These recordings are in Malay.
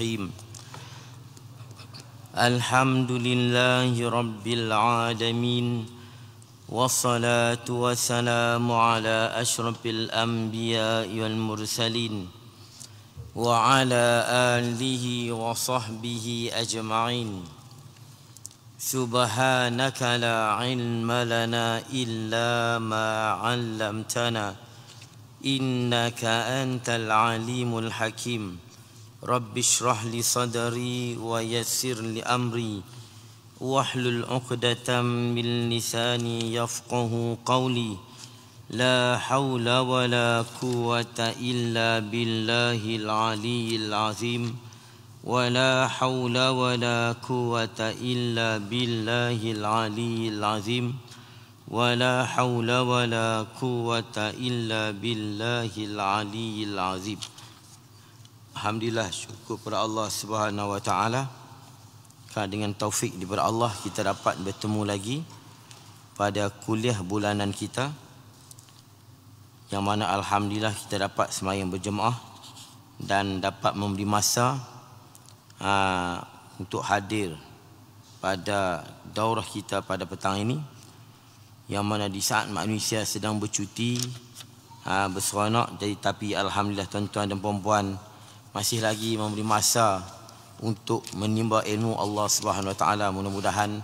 الرحيم الحمد لله رب العالمين والصلاة والسلام على أشرف الأنبياء والمرسلين وعلى آله وصحبه أجمعين سبحانك لا علم لنا إلا ما علمتنا إنك أنت العليم الحكيم رب اشرح لي صدري ويسر لي أمري واحلل عقدة من لساني يفقه قولي لا حول ولا قوة إلا بالله العلي العظيم ولا حول ولا قوة إلا بالله العلي العظيم ولا حول ولا قوة إلا بالله العلي العظيم. Alhamdulillah, syukur kepada Allah Subhanahu wa taala. Dengan taufik daripada Allah kita dapat bertemu lagi pada kuliah bulanan kita, yang mana alhamdulillah kita dapat sembahyang berjemaah dan dapat memberi masa untuk hadir pada daurah kita pada petang ini, yang mana di saat manusia sedang bercuti berseronok. Jadi tapi alhamdulillah tuan-tuan dan puan-puan masih lagi memberi masa untuk menimba ilmu Allah Subhanahu wa taala. Mudah-mudahan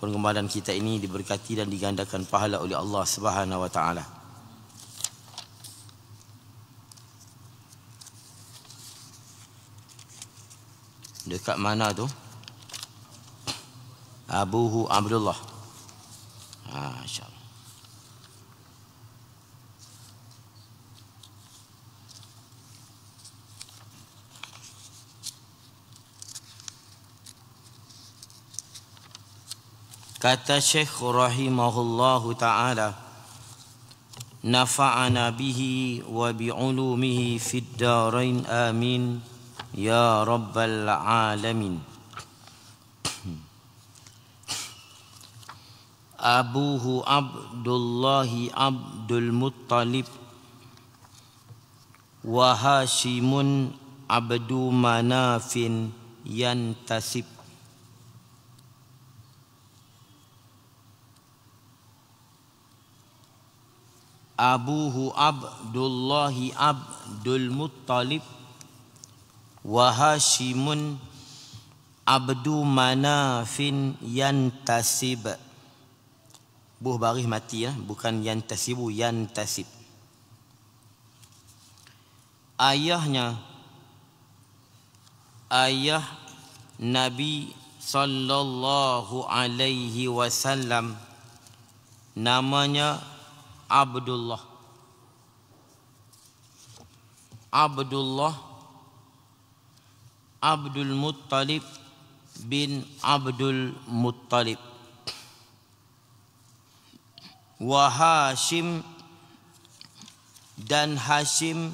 pengembalan kita ini diberkati dan digandakan pahala oleh Allah Subhanahu wa taala. Dekat mana tu? Abuhu Abdullah. InsyaAllah. Kata Syekh rahimahullahu ta'ala, nafa'ana bihi wa bi'ulumihi fid darain amin ya rabbal alamin. Abuhu Abdullahi Abdul Muttalib wa Hashimun Abdu Manafin yantasib. Abuhu Abdullahi Abdul Muttalib wa Hashimun Abdu Manafin yantasib. Buh baris mati bukan yantasibu, yantasib. Ayahnya, ayah Nabi sallallahu alaihi wasallam namanya Abdullah. Abdullah Abdul Muttalib bin Abdul Muttalib. Wa Hashim dan Hashim.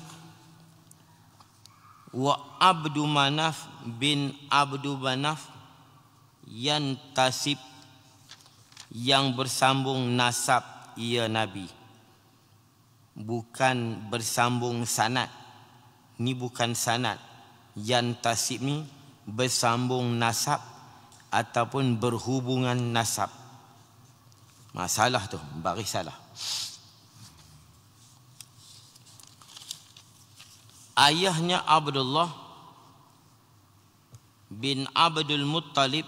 Wa Abdu Manaf bin Abdu Manaf yantasib, yang bersambung nasab ia Nabi, bukan bersambung sanad. Ni bukan sanad. Yantasib ni bersambung nasab ataupun berhubungan nasab. Masalah tu, baris salah. Ayahnya Abdullah bin Abdul Muttalib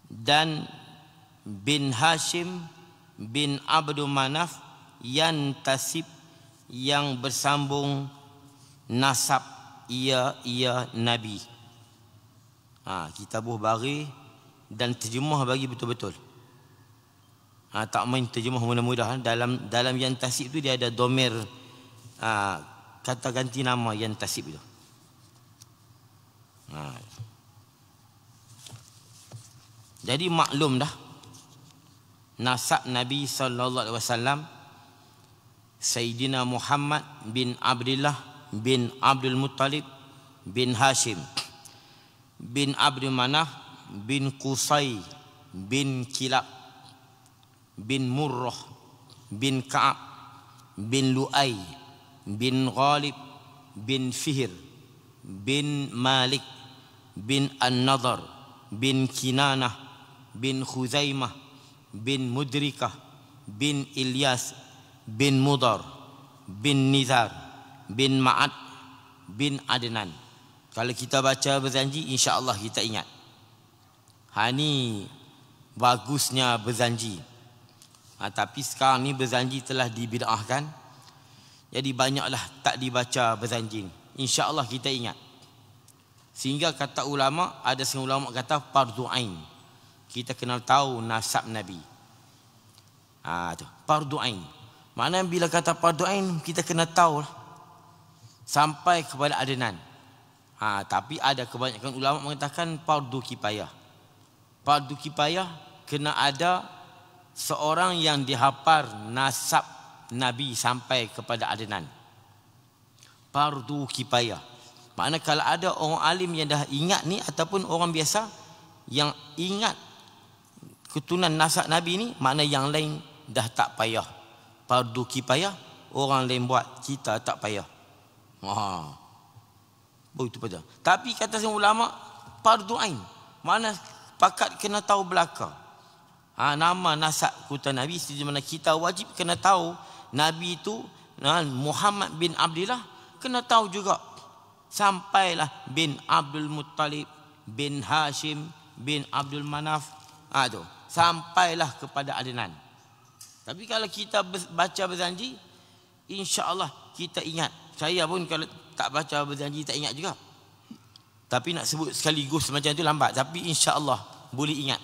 dan bin Hashim bin Abdul Manaf yantasib, yang bersambung nasab ia Nabi. Kita buh baris dan terjemah bagi betul-betul. Tak main terjemah mudah-mudah. Dalam yantasib tu dia ada domir, kata ganti nama yantasib itu. Jadi maklum dah nasab Nabi sallallahu alaihi wasallam, Sayyidina Muhammad bin Abdullah bin Abdul Muttalib bin Hashim bin Abdul Manaf bin Qusay bin Kilab bin Murrah bin Ka'ab bin Lu'ay bin Ghalib bin Fihr bin Malik bin An-Nadhr bin Kinanah bin Khuzaimah bin Mudrikah bin Ilyas bin Mudar bin Nizar bin Ma'ad bin Adnan. Kalau kita baca berzanji, insya-Allah kita ingat. Ni bagusnya berzanji. Tapi sekarang ni berzanji telah dibid'ahkan. Jadi banyaklah tak dibaca berzanji. Insya-Allah kita ingat. Sehingga kata ulama, ada setengah ulama kata fardu ain. Kita kena tahu nasab Nabi. Tu fardu ain. Maknanya bila kata fardu ain, kita kena tahu lah, sampai kepada Adnan. Tapi ada kebanyakan ulama mengatakan fardu kifayah. Fardu kifayah kena ada seorang yang dihafal nasab Nabi sampai kepada Adnan. Fardu kifayah. Maknanya kalau ada orang alim yang dah ingat ni, ataupun orang biasa yang ingat keturunan nasab Nabi ni, makna yang lain dah tak payah. Fardu kifayah, orang lain buat, kita tak payah. Begitu betul. Tapi kata semua ulama, fardu ain. Mana pakat kena tahu belaka. Nama nasab keturunan Nabi, di mana kita wajib kena tahu Nabi itu Muhammad bin Abdullah, kena tahu juga. Sampailah bin Abdul Muttalib bin Hashim bin Abdul Manaf. Sampailah kepada Adnan. Tapi kalau kita baca berzanji, insya-Allah kita ingat. Saya pun kalau tak baca berzanji tak ingat juga. Tapi nak sebut sekaligus macam tu lambat. Tapi insya-Allah boleh ingat.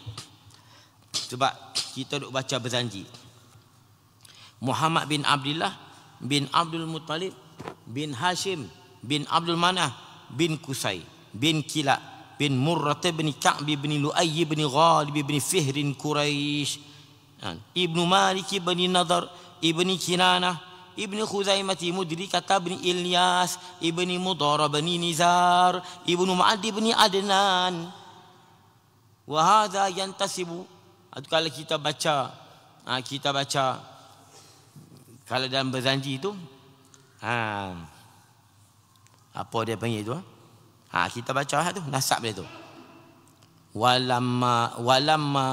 Sebab kita duk baca berzanji. Muhammad bin Abdullah bin Abdul Muttalib bin Hashim bin Abdul Manaf bin Qusay bin Kilab bin Murrah bin Ka'b bin Lu'ay bin Ghalib bin Fihr Quraisy, Ibnu Malik bin Nadhr ibni Kinanah ibni Khuzaimah Mudrikah bin Ilyas ibni Mudar bin Nizar ibnu Ma'ad bin Adnan. Wa hadha yantasibu. Kalau kita baca kalau dalam berzanji itu, apa dia panggil itu? Kita baca tu nasab dia tu. Walamma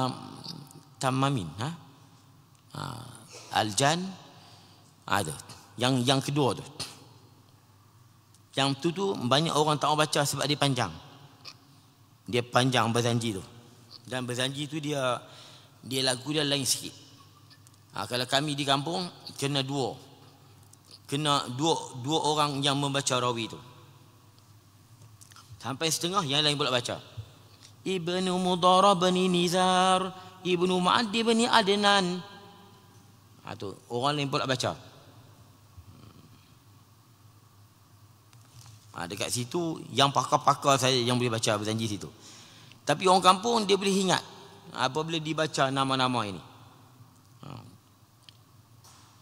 tamamin, aljan ada. Yang kedua tu. Yang tu banyak orang tak mau baca sebab dia panjang. Dia panjang berzanji tu. Dan berzanji tu dia lagu dia lain sikit. Kalau kami di kampung kena dua orang yang membaca rawi tu. Sampai setengah yang lain pula baca. Ibnu Mudar bin Nizar, Ibnu Ma'ad bin Adnan. Tu orang lain pula baca. Dekat situ yang pakar-pakar saya yang boleh baca berzanji situ. Tapi orang kampung dia boleh ingat apabila dibaca nama-nama ini.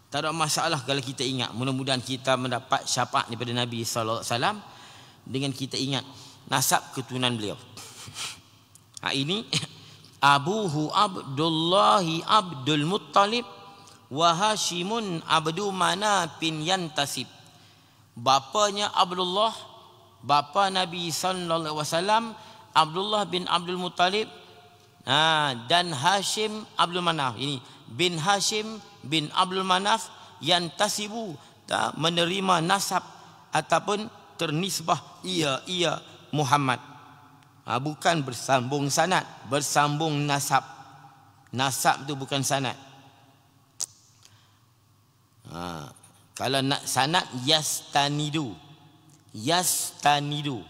Tak ada masalah kalau kita ingat. Mudah-mudahan kita mendapat syafaat daripada Nabi sallallahu alaihi wasallam dengan kita ingat nasab keturunan beliau. Ini Abuhu Abdullahi Abdul Muttalib wa Hashimun Abdu Manafin yantasib. Bapanya Abdullah, bapa Nabi sallallahu alaihi wasallam, Abdullah bin Abdul Muttalib, dan Hashim Abdul Manaf. Ini bin Hashim bin Abdul Manaf yang tasibu, menerima nasab ataupun ternisbah ia Muhammad. Bukan bersambung sanad, bersambung nasab. Nasab tu bukan sanad. Kalau nak sanad yastanidu.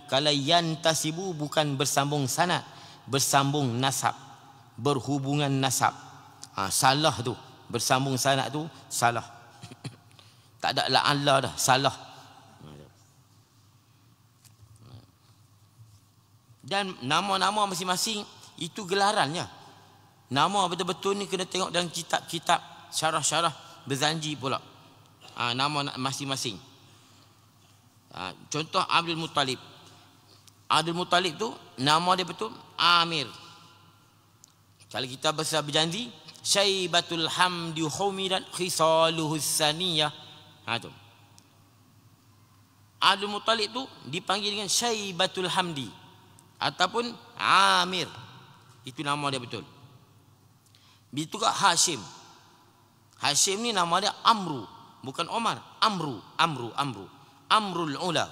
Kalau yantasibu bukan bersambung sanad, bersambung nasab, berhubungan nasab. Salah tu, bersambung sanad tu salah. Tak ada la'alla dah, salah. Dan nama-nama masing-masing itu gelarannya. Nama betul-betul ni kena tengok dalam kitab-kitab syarah-syarah berzanji pula. Nama masing-masing. Contoh Abdul Muttalib. Abdul Muttalib tu nama dia betul Amir. Kalau kita bahasa berjanji, Syaibatul Hamdi Humidat Khisaluhus Saniyah. Tu. Abdul Muttalib tu dipanggil dengan Syaibatul Hamdi ataupun Amir. Itu nama dia betul. Begitu juga Hashim. Hashim ni nama dia Amru, bukan Omar. Amru. Amrul Ula.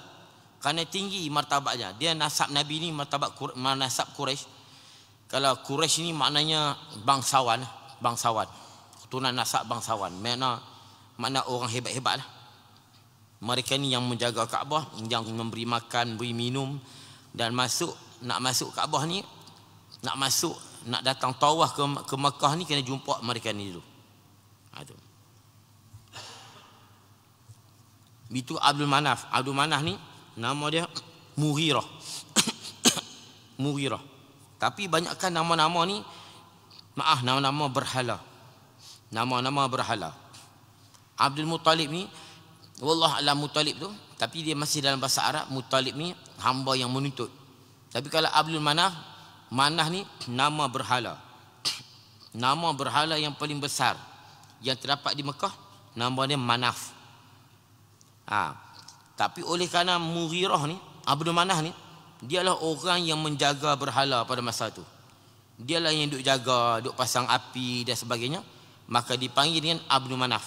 Kerana tinggi martabatnya. Dia nasab Nabi ni nasab Quraisy. Kalau Quraisy ni maknanya bangsawan. Keturunan nasab bangsawan. Makna orang hebat-hebat lah. Mereka ni yang menjaga Kaabah, yang memberi makan, beri minum, dan nak masuk Kaabah ni, nak datang tawaf ke Mekah ni, kena jumpa mereka ni dulu. Itu Abdul Manaf. Abdul Manaf ni nama dia Mughirah. Mughirah. Tapi banyakkan nama-nama ni nama-nama berhala. Nama-nama berhala. Abdul Muttalib ni, wallah alam Muttalib tu, tapi dia masih dalam bahasa Arab. Muttalib ni hamba yang menuntut. Tapi kalau Abdul Manaf, Manaf ni nama berhala. Nama berhala yang paling besar yang terdapat di Mekah, nama dia Manaf. Tapi oleh kerana Mughirah ni, Abdul Manaf ni, dialah orang yang menjaga berhala pada masa tu. Dialah yang duk jaga, duk pasang api dan sebagainya. Maka dipanggil dengan Abdul Manaf.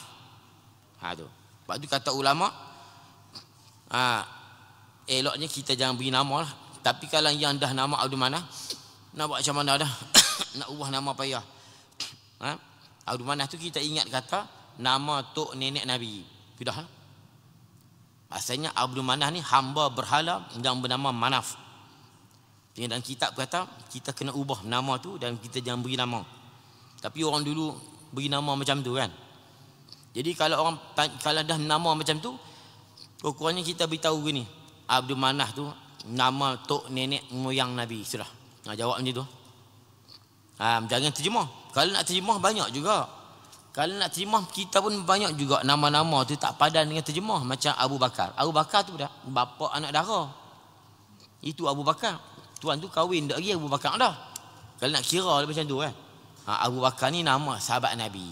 Tu. Sebab tu kata ulama, eloknya kita jangan beri nama lah. Tapi kalau yang dah nama Abdul Manaf, nak buat macam mana dah? Nak ubah nama payah. Abdul Manaf tu kita ingat kata nama tok nenek Nabi. Sudah lah. Asalnya Abdul Manaf ni hamba berhala yang bernama Manaf. Dan kitab kata kita kena ubah nama tu dan kita jangan beri nama. Tapi orang dulu beri nama macam tu kan. Jadi kalau dah nama macam tu, kurangnya kita beritahu gini, Abdul Manaf tu nama tok nenek moyang Nabi. Sudah. Jawab macam tu. Jangan terjemah. Kalau nak terjemah banyak juga. Kalau nak terjemah kita pun banyak juga nama-nama tu tak padan dengan terjemah. Macam Abu Bakar. Abu Bakar tu dah bapa anak dara. Itu Abu Bakar. Tuan tu kahwin dah lagi Abu Bakar dah. Kalau nak kira macam tu kan. Abu Bakar ni nama sahabat Nabi.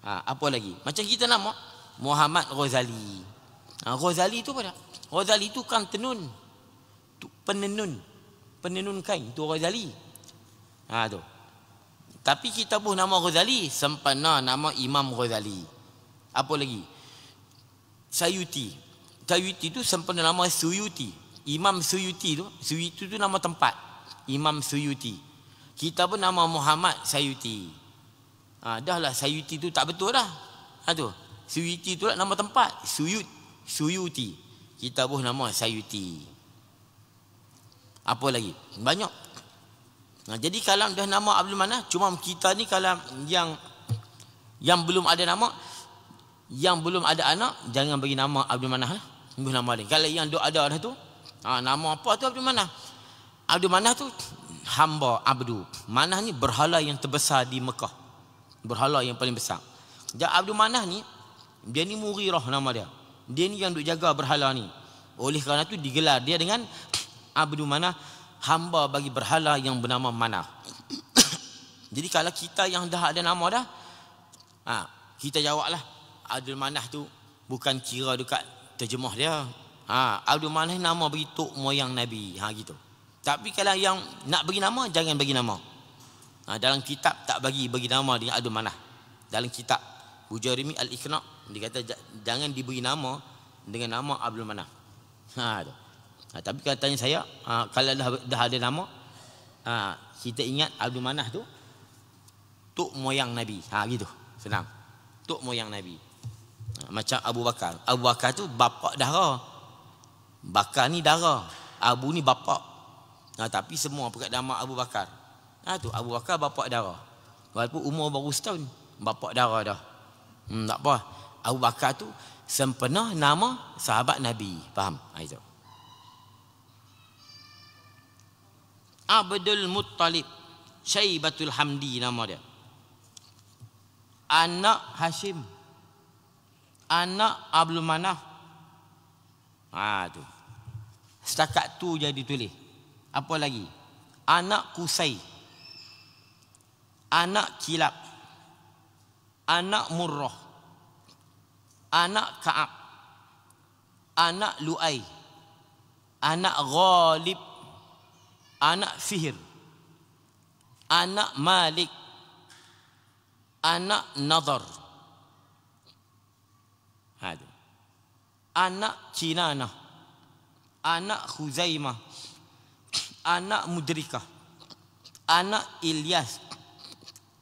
Apa lagi? Macam kita nama Muhammad Ghazali. Ghazali tu apa dah? Ghazali tu kan tenun. Penenun kain tu Ghazali. Tu. Tapi kita buh nama Ghazali, sempena nama Imam Ghazali. Apa lagi? Sayuti. Sayuti tu sempena nama Suyuti. Imam Suyuti tu nama tempat. Imam Suyuti. Kita pun nama Muhammad Sayuti. Dah lah Sayuti tu tak betul dah. Tu. Suyuti tu lah nama tempat. Suyuti. Kita buh nama Sayuti. Apa lagi? Banyak. Jadi kalau dah nama Abdul Manaf, cuma kita ni kalau yang belum ada nama, yang belum ada anak, jangan bagi nama Abdul Manaf lah. Bagi nama lain. Kalau yang duk ada dah tu, nama apa tu Abdul Manaf? Abdul Manaf tu hamba Abdu. Manaf ni berhala yang terbesar di Mekah. Berhala yang paling besar. Jadi Abdul Manaf ni, dia ni Mughirah nama dia. Dia ni yang duk jaga berhala ni. Oleh kerana tu digelar dia dengan Abdul Manaf, hamba bagi berhala yang bernama Manaf. Jadi kalau kita yang dah ada nama dah, kita jawablah Abdul Manaf tu bukan kira dekat terjemah dia. Abdul Manaf nama bagi tok moyang Nabi. Gitu. Tapi kalau yang nak bagi nama, jangan bagi nama. Dalam kitab tak bagi nama dengan Abdul Manaf. Dalam kitab Bujarimi Al-Iqna' dia kata jangan diberi nama dengan nama Abdul Manaf. Tapi kalau tanya saya, kalau dah ada nama, kita ingat Abdul Manaf tu tok moyang Nabi. Gitu. Senang. Tok moyang Nabi. Macam Abu Bakar. Abu Bakar tu bapa dara. Bakar ni dara. Abu ni bapa. Tapi semua pakai nama Abu Bakar. Tu Abu Bakar bapa dara. Walaupun umur baru setahun, bapa dara dah. Tak apa. Abu Bakar tu sempena nama sahabat Nabi. Faham? Itu. Abdul Muttalib Syaibatul Hamdi nama dia. Anak Hashim. Anak Abdul Manaf. Tu. Setakat tu je ditulis. Apa lagi? Anak Qusay. Anak Kilab. Anak Murrah. Anak Ka'ab. anak Lu'ay, anak Ghalib, anak Fihr, anak Malik, anak Nadar, anak Kinanah, anak Khuzaimah, anak Mudrikah, anak Ilyas,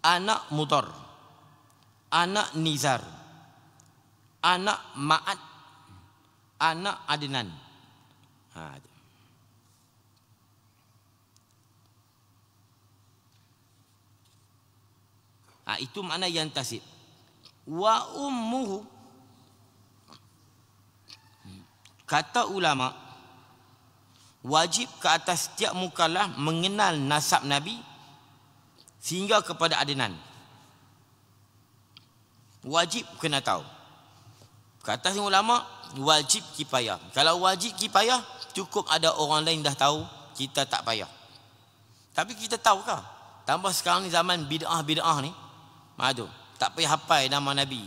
anak Mudar, anak Nizar, anak Ma'ad, anak Adnan. Itu makna yang tasib. Wa ummuhu, kata ulama, wajib ke atas setiap mukallaf mengenal nasab Nabi sehingga kepada Adnan. Wajib kena tahu. Ke atas ulama wajib kifayah. Kalau wajib kifayah, cukup ada orang lain dah tahu, kita tak payah. Tapi kita tahukah? Tambah sekarang ni zaman bid'ah ni. Tak payah hafal nama Nabi.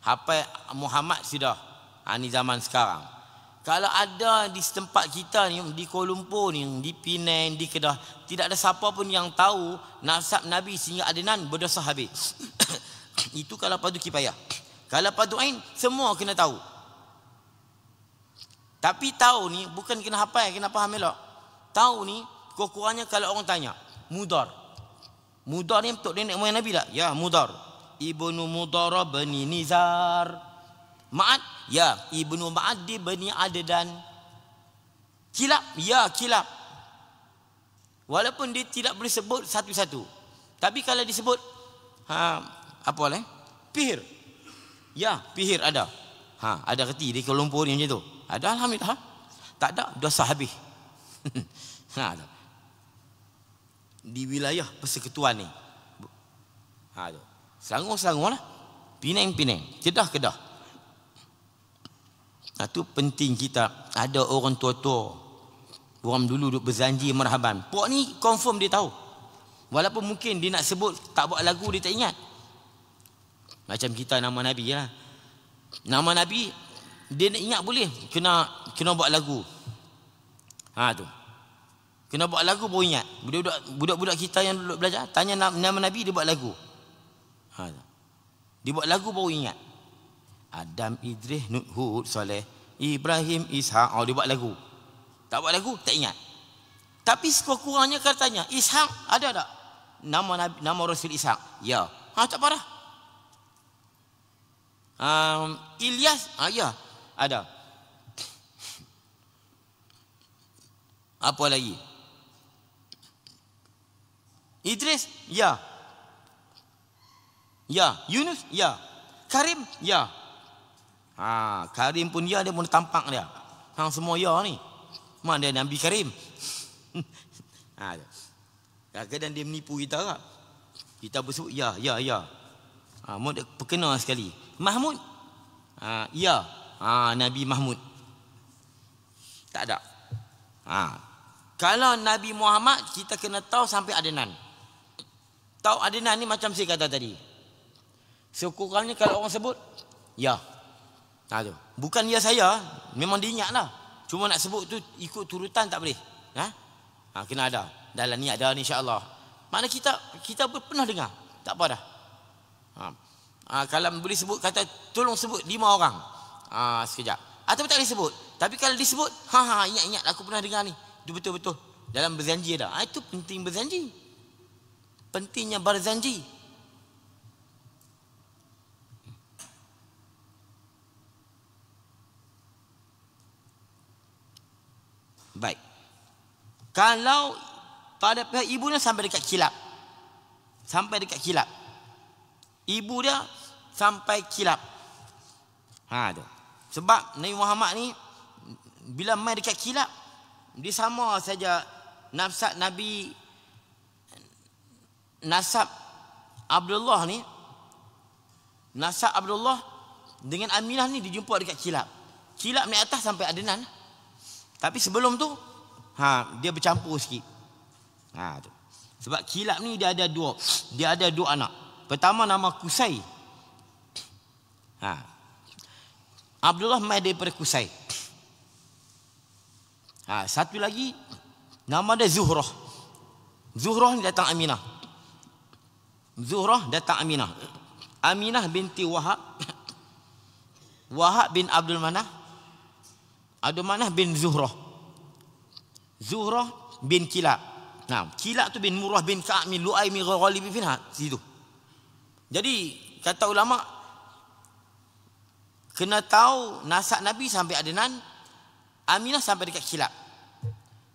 Hafal Muhammad sudah. Ni zaman sekarang. Kalau ada di tempat kita ni, di Kuala Lumpur ni, di Penang, di Kedah, tidak ada siapa pun yang tahu nasab Nabi sehingga Adnan, berdosa habis. Itu kalau fardu kifayah. Kalau fardu ain, semua kena tahu. Tapi tahu ni bukan kena hafal, kena faham elok. Tahu ni kurang-kurangnya kalau orang tanya, Mudar. Mudar ni betul nenek moyang Nabi tak? Ya, Mudar. Ibnu Mudar bani Nizar. Ma'ad? Ya, Ibnu Ma'ad bani Adnan. Kilab? Ya, Kilab. Walaupun dia tidak boleh sebut satu-satu. Tapi kalau disebut apa lah? Pihir. Ya, Pihir ada. Ada reti di Kuala Lumpur ni macam tu. Ada, alhamdulillah. Tak ada, dosa habis. Di wilayah persekutuan ni. Selangor lah. Penang. Kedah. Itu penting kita. Ada orang tua-tua, orang dulu duduk berjanji marhaban. Puak ni confirm dia tahu. Walaupun mungkin dia nak sebut, tak buat lagu, dia tak ingat. Macam kita nama Nabi lah. Nama Nabi, dia nak ingat boleh. Kena buat lagu. Tu. Kena buat lagu baru ingat. Budak-budak kita yang duduk belajar, tanya nama Nabi, dia buat lagu. Dia buat lagu baru ingat. Adam, Idris, Nuh, Hud, Saleh, Ibrahim, Ishak. Dia buat lagu. Tak buat lagu, tak ingat. Tapi sekurang-kurangnya kalau tanya, Ishak ada tak? Nama Rasul Ishak? Ya. Tak parah. Ilyas? Ya. Ada. Apa lagi? Idris? Ya. Ya. Yunus? Ya. Karim? Ya. Karim pun ya, dia pun tampak dia. Semua ya ni. Mana dia Nabi Karim? Kadang-kadang dia menipu kita tak? Kita bersebut ya. Dia perkenal sekali. Mahmud? Ya. Nabi Mahmud. Tak ada. Kalau Nabi Muhammad, kita kena tahu sampai Adnan. Tahu Adnan ni macam saya kata tadi. Sekurangnya kalau orang sebut, ya. Bukan ya saya, memang dia ingat lah. Cuma nak sebut tu ikut turutan tak boleh. Kena ada. Dalam ni ada ni insya-Allah. Mana kita pernah dengar. Tak apa dah. Kalau boleh sebut, kata tolong sebut 5 orang. Sekejap. Atau tak boleh sebut. Tapi kalau disebut, ingat aku pernah dengar ni. Itu betul-betul. Dalam berjanji ada. Itu penting berjanji. Pentingnya berjanji. Baik. Kalau pada pihak ibunya sampai dekat kilap. Ibu dia sampai kilap. Tu. Sebab Nabi Muhammad ni bila mai dekat kilap, dia sama saja nasab Nabi, nasab Abdullah ni, nasab Abdullah dengan Aminah ni dijumpa dekat kilap. Kilap naik atas sampai Adnan. Tapi sebelum tu dia bercampur sikit. Tu. Sebab kilap ni dia ada dua anak. Pertama nama Kusai. Abdullah mai daripada Kusai. Satu lagi nama dia Zuhrah. Zuhrah ni datang Aminah. Zuhrah datang Aminah. Aminah binti Wahab. Wahab bin Abdul Manaf. Abdul Manaf bin Zuhrah. Zuhrah bin Kilab. Kilab tu bin Murrah bin Ka'ab bin Lu'ay bin Ghalib bin Finhat. Situ. Jadi kata ulama, kena tahu nasab Nabi sampai Adnan, Aminah sampai dekat Kilab.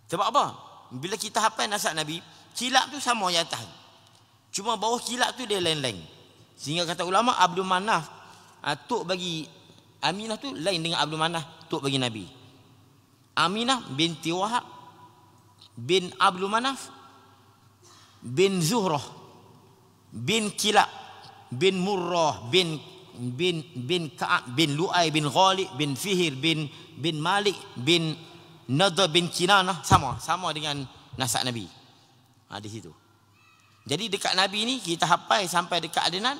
Sebab apa? Bila kita hafal nasab Nabi, Kilab tu sama yang atas. Cuma bawah Kilab tu dia lain-lain. Sehingga kata ulama, Abdul Manaf tok bagi Aminah tu lain dengan Abdul Manaf tok bagi Nabi. Aminah binti Wahab bin Abdul Manaf bin Zuhrah bin Kilab bin Murrah bin Ka'ab bin Lu'ay bin Ghalib bin Fihir bin Malik bin Nadr bin Kinanah, sama dengan nasab Nabi. Di situ. Jadi dekat Nabi ni kita hafal sampai dekat Adnan.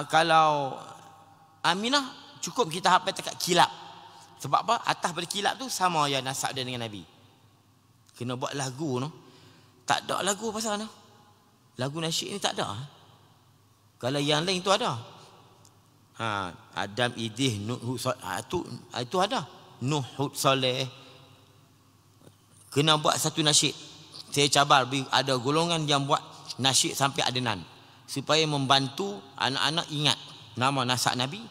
Kalau Aminah cukup kita hafal dekat Kilab. Sebab apa? Atas pada Kilab tu sama ya nasab dia dengan Nabi. Kena buat lagu no. Tak ada lagu pasal no. Lagu nasyid ni tak ada. Kalau yang lain tu ada. Adam, Idris, Nuh, itu ada. Nuh, Hud, Saleh. Kena buat satu nasyid. Saya cabar ada golongan yang buat nasyid sampai Adnan supaya membantu anak-anak ingat nama nasab Nabi,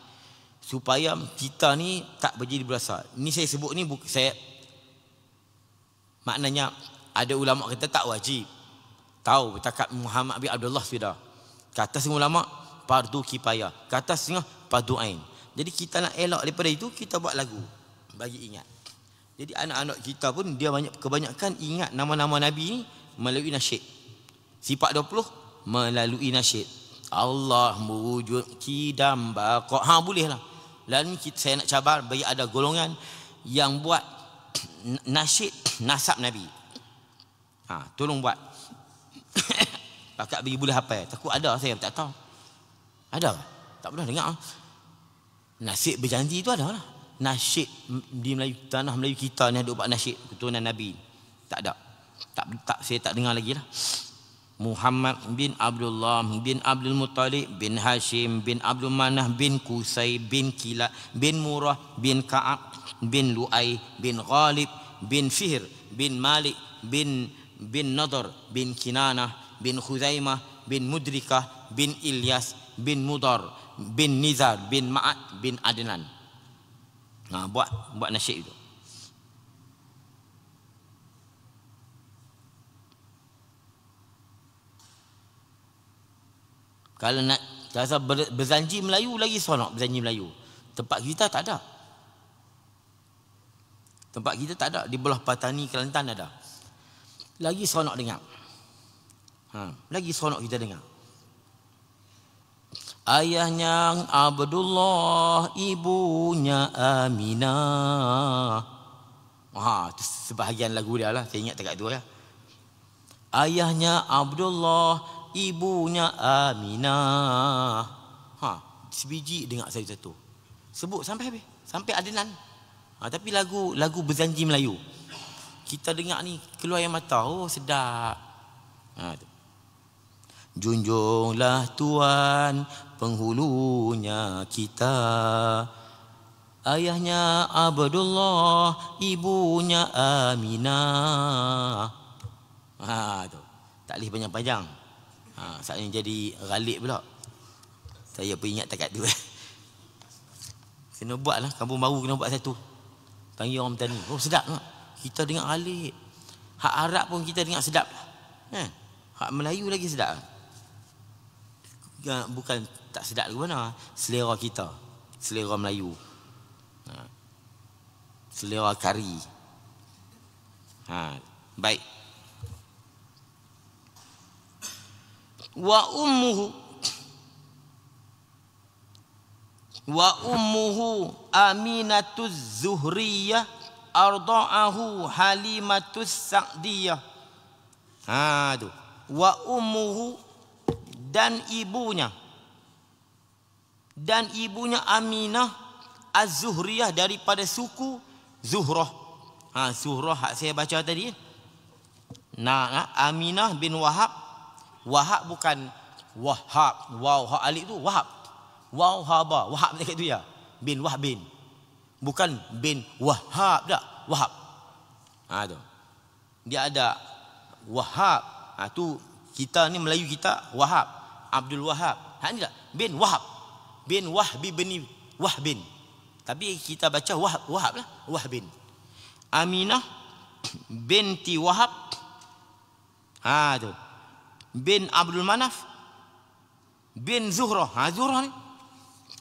supaya kita ni tak berjadi berasa. Ni saya sebut ni saya maknanya ada ulama kata tak wajib. Tahu bercakap Muhammad bin Abdullah sudah. Kata semua ulama fardu kifayah, kata setengah fardu ain. Jadi kita nak elak daripada itu, kita buat lagu bagi ingat. Jadi anak-anak kita pun dia kebanyakan ingat nama-nama Nabi ni melalui nasyid. Sifat 20 melalui nasyid. Allah wujud kidam baqa. Boleh lah. Lalu saya nak cabar bagi ada golongan yang buat nasyid nasab Nabi. Tolong buat. Pakat bagi boleh hafal. Takut ada saya tak tahu. Ada? Tak pernah dengar. Nasyid berjanji tu ada lah. Nasyid di Melayu, tanah Melayu kita ni ada buat nasyid keturunan Nabi. Tak ada. Tak saya tak dengar lagi lah. Muhammad bin Abdullah bin Abdul Muttalib bin Hashim bin Abdul Manaf bin Qusay bin Kilab bin Murrah bin Ka'ab bin Lu'ay bin Ghalib bin Fihr bin Malik bin Nadr bin Kinanah bin Khuzaimah bin Mudrikah bin Ilyas bin Mudar bin Nizar bin Ma'ad bin Adnan. Buat nasyid itu. Kalau nak rasa berzanji Melayu lagi seronok berzanji Melayu. Tempat kita tak ada. Tempat kita tak ada. Di belah Patani, Kelantan ada. Lagi seronok dengar. Lagi seronok kita dengar. Ayahnya Abdullah, ibunya Aminah. Itu sebahagian lagu dia lah. Saya ingat dekat tu ya. Ayahnya Abdullah, ibunya Aminah. Sebiji dengar saya satu. Sebut sampai habis. Sampai Adnan. Tapi lagu berzanji Melayu. Kita dengar ni keluar air mata. Oh sedap. Junjunglah Tuhan penghulunya kita. Ayahnya Abdullah, ibunya Aminah. Tu. Tak boleh panjang-panjang. Saatnya jadi Ghalib pula. Saya pun ingat takat tu. Kena buat lah. Kampung baru kena buat satu. Panggil orang petani. Oh sedap tak? Kita dengar Ghalib. Hak Arab pun kita dengar sedap. Hak Melayu lagi sedap. Bukan tak sedap ke mana. Selera kita. Selera Melayu. Selera kari. Baik. Wa ummuhu Aminatuz Zuhriyah arda'ahu Halimatus Sa'diyah. Tu. Wa ummuhu dan ibunya Aminah Az-Zuhriyah daripada suku Zuhrah. Zuhrah hak saya baca tadi. Aminah bin Wahab. Wahab bukan Wahab, waw ha alif tu Wahab. Waw ha ba, Wahab dekat tu ya. Bin Wahbin. Bukan bin Wahab dak, Wahab. Tu. Dia ada Wahab. Tu kita ni Melayu kita Wahab, Abdul Wahab. Hak ni tak bin Wahab. Bin Wahbi bin Wahbin. Tapi kita baca Wahab lah, Wahbin. Aminah binti Wahab. Tu. Bin Abdul Manaf bin Zuhrah.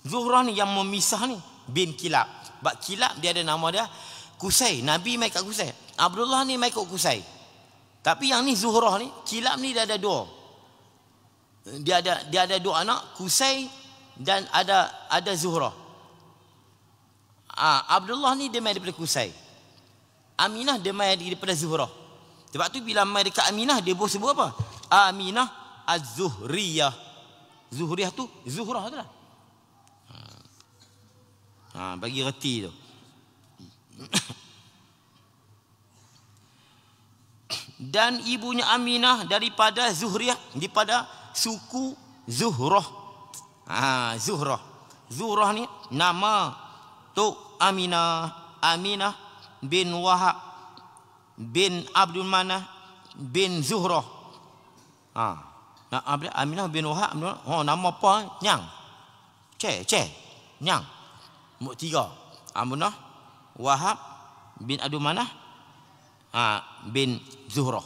Zuhrah ni yang memisah ni bin Kilab. Bak Kilab dia ada nama dia Kusai. Nabi mai kat Kusai. Abdullah ni mai kat Kusai. Tapi yang ni Zuhrah ni, Kilab ni dia ada dua. Dia ada dua anak, Kusai dan ada Zuhrah. Abdullah ni dia mai daripada Kusai. Aminah dia mai daripada Zuhrah. Sebab tu bila mai dekat Aminah dia boleh sebut apa? Aminah Az-Zuhriyah. Zuhriyah tu Zuhrah tu lah. Bagi reti tu. Dan ibunya Aminah daripada Zuhriyah, daripada suku Zuhrah. Zuhrah. Zuhrah ni nama tu Aminah bin Wahab bin Abdul Manaf bin Zuhrah. Aminah bin Wahab. Nama apa? Nyang. Nyang. Muk tiga. Aminah, Wahab bin Abdul Manaf bin Zuhrah.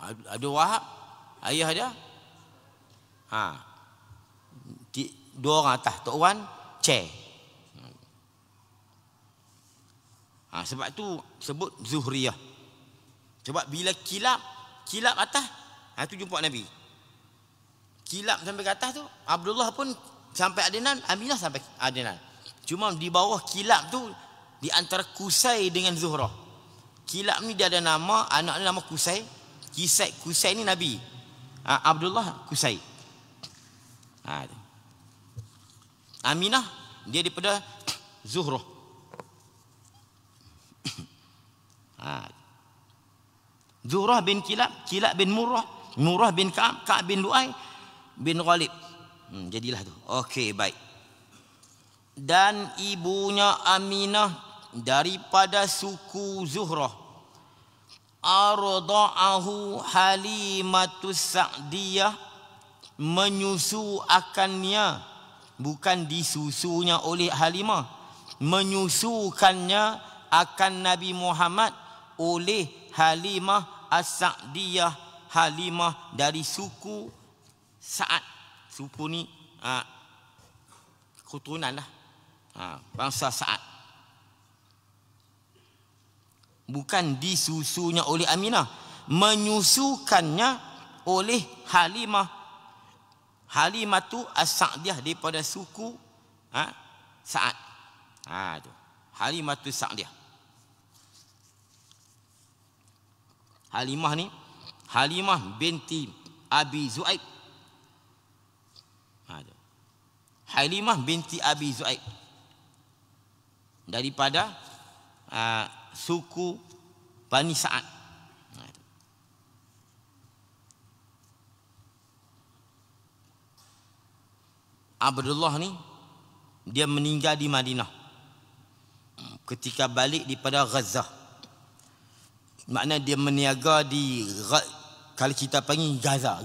Ada Wahab, ayah dia. Dua orang atas, Tok Wan, sebab tu sebut Zuhriyah. Sebab bila kilap atas, tu jumpa Nabi. Kilap sampai ke atas tu, Abdullah pun sampai Adnan, Aminah sampai Adnan. Cuma di bawah kilap tu, di antara Kusai dengan Zuhrah. Kilap ni dia ada nama, anak ni nama Kusai. Kusai ni Nabi. Abdullah Kusai. Aminah dia daripada Zuhrah. Zuhrah bin Kilab bin Murrah bin Ka'ab bin Lu'ay bin Ghalib. Jadilah tu. Okey, baik. Dan ibunya Aminah daripada suku Zuhrah. Arda'ahu Halimatus Sa'diyah, menyusuakannya, bukan disusunya oleh Halimah, menyusukannya akan Nabi Muhammad oleh Halimah As-Sa'diyah. Halimah dari suku Sa'ad. Suku ni keturunan lah, bangsa Sa'ad. Bukan disusunya oleh Aminah, menyusukannya oleh Halimah. Halimah tu As-Sa'diyah daripada suku Sa'ad. Tu Halimah tu Sa'diyah. Halimah ni Halimah binti Abi Zu'aib. Halimah binti Abi Zu'aib daripada suku Bani Sa'ad. Abdullah ni dia meninggal di Madinah ketika balik daripada Gaza. Makna dia meniaga di, kalau kita panggil Gaza.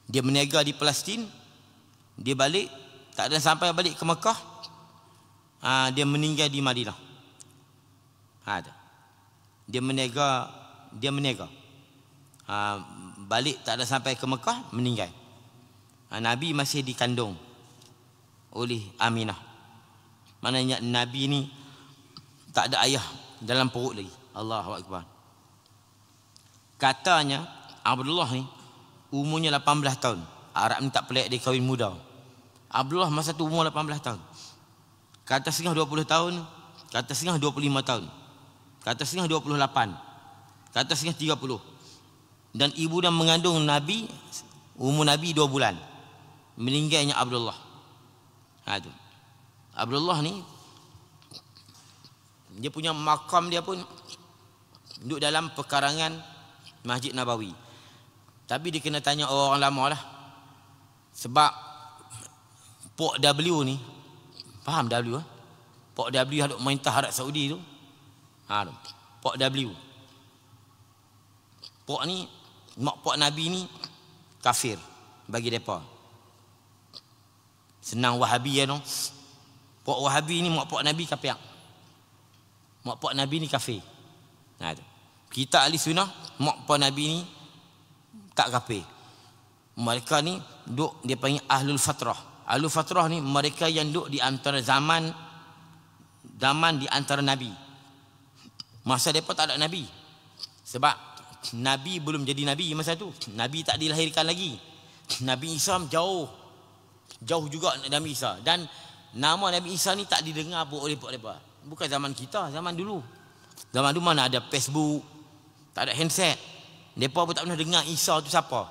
Dia meniaga di Palestin. Dia balik, tak ada sampai balik ke Mekah, dia meninggal di Madinah. Dia meniaga, balik tak ada sampai ke Mekah, meninggal. Nabi masih dikandung oleh Aminah. Maknanya Nabi ni tak ada ayah dalam perut lagi. Allahu Akbar. Katanya Abdullah ni umurnya 18 tahun. Arab ni tak pelik, dia kahwin muda. Abdullah masa tu umur 18 tahun. Kata setengah 20 tahun, kata setengah 25 tahun, kata setengah 28, kata setengah 30. Dan ibu dia mengandung Nabi, umur Nabi 2 bulan. Meninggalnya Abdullah. Tu. Abdullah ni dia punya makam dia pun duduk dalam pekarangan Masjid Nabawi. Tapi dia kena tanya orang lama lah. Sebab Pok W ni, faham W? Pok W hadut merintah Arab Saudi tu. Pok W. Pok ni, mak Pok Nabi ni kafir bagi mereka. Senang Wahabi ya no. Pok Wahabi ni mak Pok Nabi kafir. Mak Pok Nabi ni kafir. Kita ahli sunnah, mak Pok Nabi ni tak kafir. Mereka ni duk dia panggil ahlul fatrah. Ahlul fatrah ni mereka yang duk di antara zaman di antara nabi. Masa depa tak ada nabi. Sebab nabi belum jadi nabi masa tu. Nabi tak dilahirkan lagi. Nabi Isa jauh juga Nabi Isa, dan nama Nabi Isa ni tak didengar pun oleh mereka. Bukan zaman kita, zaman dulu. Zaman dulu mana ada Facebook, tak ada handset. Mereka pun tak pernah dengar Isa tu siapa.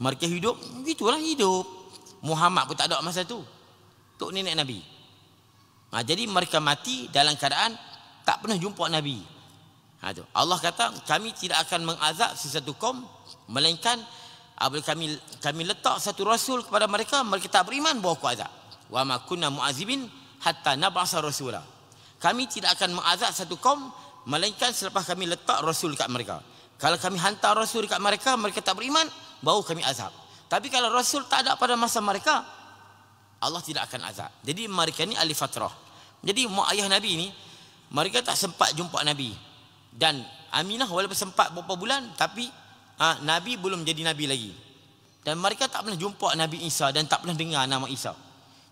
Mereka hidup, begitulah hidup. Muhammad pun tak ada masa tu. Tok nenek Nabi. Jadi mereka mati dalam keadaan tak pernah jumpa Nabi. Allah kata, kami tidak akan mengazab sesuatu kaum melainkan kami letak satu rasul kepada mereka, mereka tak beriman, bawa aku azab. Wa ma kunna mu'azibin hatta nab'asa rasula. Kami tidak akan mengazab satu kaum melainkan selepas kami letak rasul dekat mereka. Kalau kami hantar rasul dekat mereka, mereka tak beriman, baru kami azab. Tapi kalau rasul tak ada pada masa mereka, Allah tidak akan azab. Jadi mereka ni ahli fatrah. Jadi mak ayah Nabi ni, mereka tak sempat jumpa Nabi. Dan Aminah walaupun sempat beberapa bulan, tapi Nabi belum jadi Nabi lagi. Dan mereka tak pernah jumpa Nabi Isa dan tak pernah dengar nama Isa.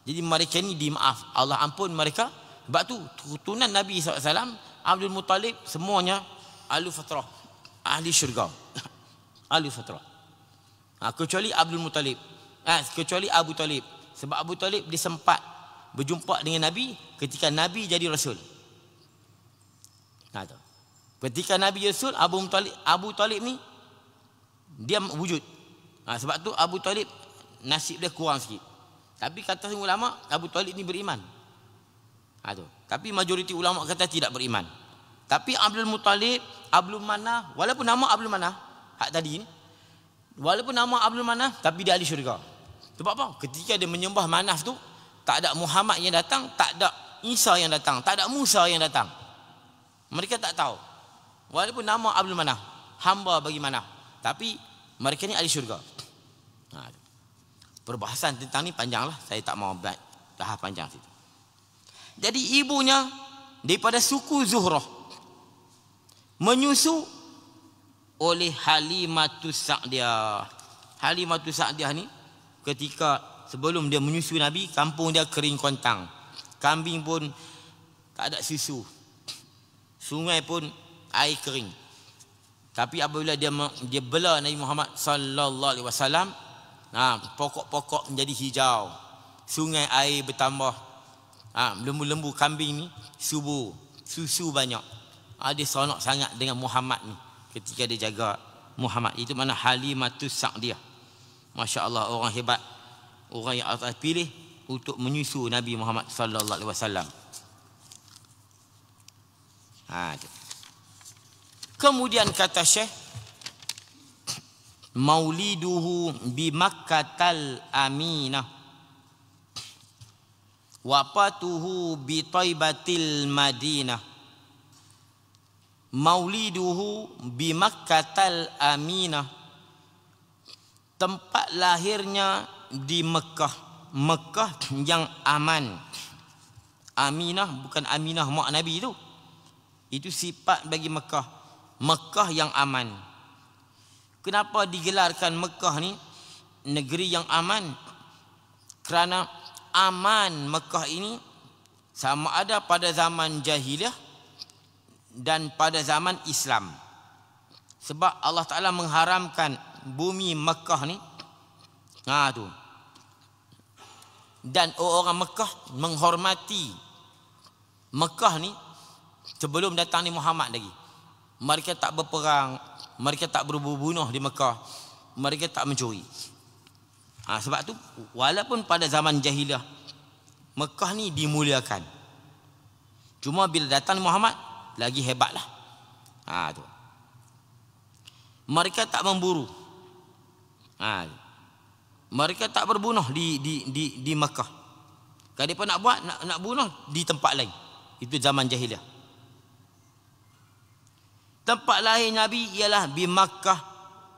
Jadi mereka ni dimaaf, Allah ampun mereka. Sebab tu keturunan Nabi SAW, Abdul Muttalib, semuanya ahli fatrah, ahli syurga. Ahli fatrah. Kecuali Abdul Muttalib, kecuali Abu Talib. Sebab Abu Talib dia sempat berjumpa dengan Nabi ketika Nabi jadi Rasul. Ketika Nabi Rasul, Abu Talib ni dia wujud. Sebab tu Abu Talib nasib dia kurang sikit. Tapi kata ulama, Abu Talib ni beriman. Tapi majoriti ulama kata tidak beriman. Tapi Abdul Muttalib, Abdul Manaf, walaupun nama Abdul Manaf hak tadi ni, walaupun nama Abdul Manaf, tapi dia ahli syurga. Sebab apa? Ketika dia menyembah Manaf tu, tak ada Muhammad yang datang, tak ada Isa yang datang, tak ada Musa yang datang. Mereka tak tahu. Walaupun nama Abdul Manaf, hamba bagi Manaf, tapi mereka ni ahli syurga. Perbahasan tentang ni panjang lah, saya tak mau bahas panjang situ. Jadi ibunya daripada suku Zuhrah, menyusu oleh Halimatus Sa'diyah. Halimatus Sa'diyah ni ketika sebelum dia menyusu Nabi, kampung dia kering kontang. Kambing pun tak ada susu. Sungai pun air kering. Tapi apabila dia bela Nabi Muhammad sallallahu alaihi wasallam, pokok-pokok menjadi hijau. Sungai air bertambah. Lembu-lembu kambing ni subur, susu banyak. Dia seronok sangat dengan Muhammad ni ketika dia jaga Muhammad. Itu mana Halimatus Sa'diyah. Masya Allah, orang hebat, orang yang Allah pilih untuk menyusu Nabi Muhammad sallallahu alaihi wasallam. Kemudian kata Syekh, mauliduhu bi Makkatal Aminah, wafatuhu bi Thaibatil Madinah. Mauliduhu bi Makkatal Aminah, tempat lahirnya di Mekah, Mekah yang aman. Aminah bukan Aminah mak Nabi tu. Itu sifat bagi Mekah, Mekah yang aman. Kenapa digelarkan Mekah ni negeri yang aman? Kerana aman Mekah ini sama ada pada zaman jahiliyah dan pada zaman Islam. Sebab Allah Ta'ala mengharamkan bumi Mekah ni. Tu. Dan orang Mekah menghormati Mekah ni sebelum datang ni Muhammad lagi. Mereka tak berperang, mereka tak berbunuh di Mekah, mereka tak mencuri. Sebab tu walaupun pada zaman jahiliyah Mekah ni dimuliakan. Cuma bila datang Muhammad lagi hebatlah. Tu. Mereka tak memburu. Mereka tak berbunuh di Mekah. Kalau mereka nak buat nak bunuh di tempat lain. Itu zaman jahiliah. Tempat lahir Nabi ialah di Makkah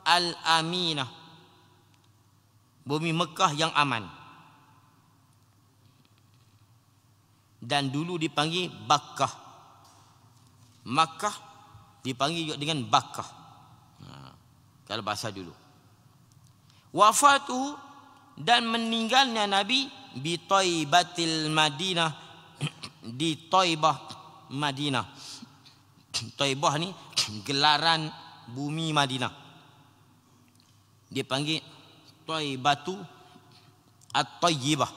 Al-Aminah. Bumi Mekah yang aman. Dan dulu dipanggil Bakkah. Makkah dipanggil juga dengan Bakkah. Kalau bahasa dulu. Wafatuhu, dan meninggalnya Nabi di Thaibatil Madinah, di Thaibah Madinah. Thaibah ni gelaran bumi Madinah. Dia panggil Thaibatu At-Thayyibah.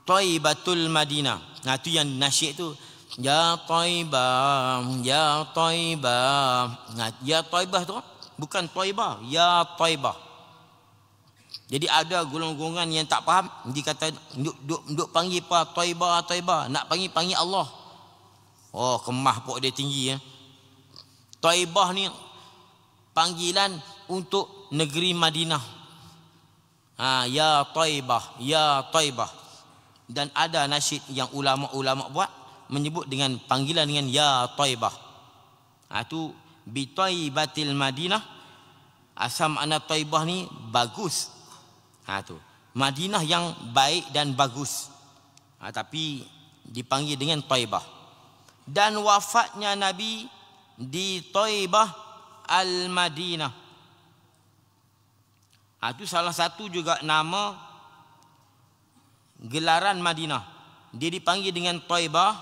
Thaibatul Madinah. Itu yang nasyid tu. Ya Thaibah, ya Thaibah. Ya Thaibah tu bukan Thaibah, ya Thaibah. Jadi ada golongan-golongan yang tak faham, dia kata duk panggil apa Thaibah, Thaibah, nak panggil Allah. Oh, kemah pok dia tinggi ya. Thaibah ni panggilan untuk negeri Madinah. Ya Thaibah, ya Thaibah. Dan ada nasyid yang ulama-ulama buat menyebut dengan panggilan dengan ya Thaibah. Itu bi Thaibatil Madinah. Asal makna Thaibah ni bagus. Tu Madinah yang baik dan bagus. Tapi dipanggil dengan Thaibah. Dan wafatnya Nabi di Thaibah Al-Madinah. Itu salah satu juga nama gelaran Madinah. Dia dipanggil dengan Thaibah,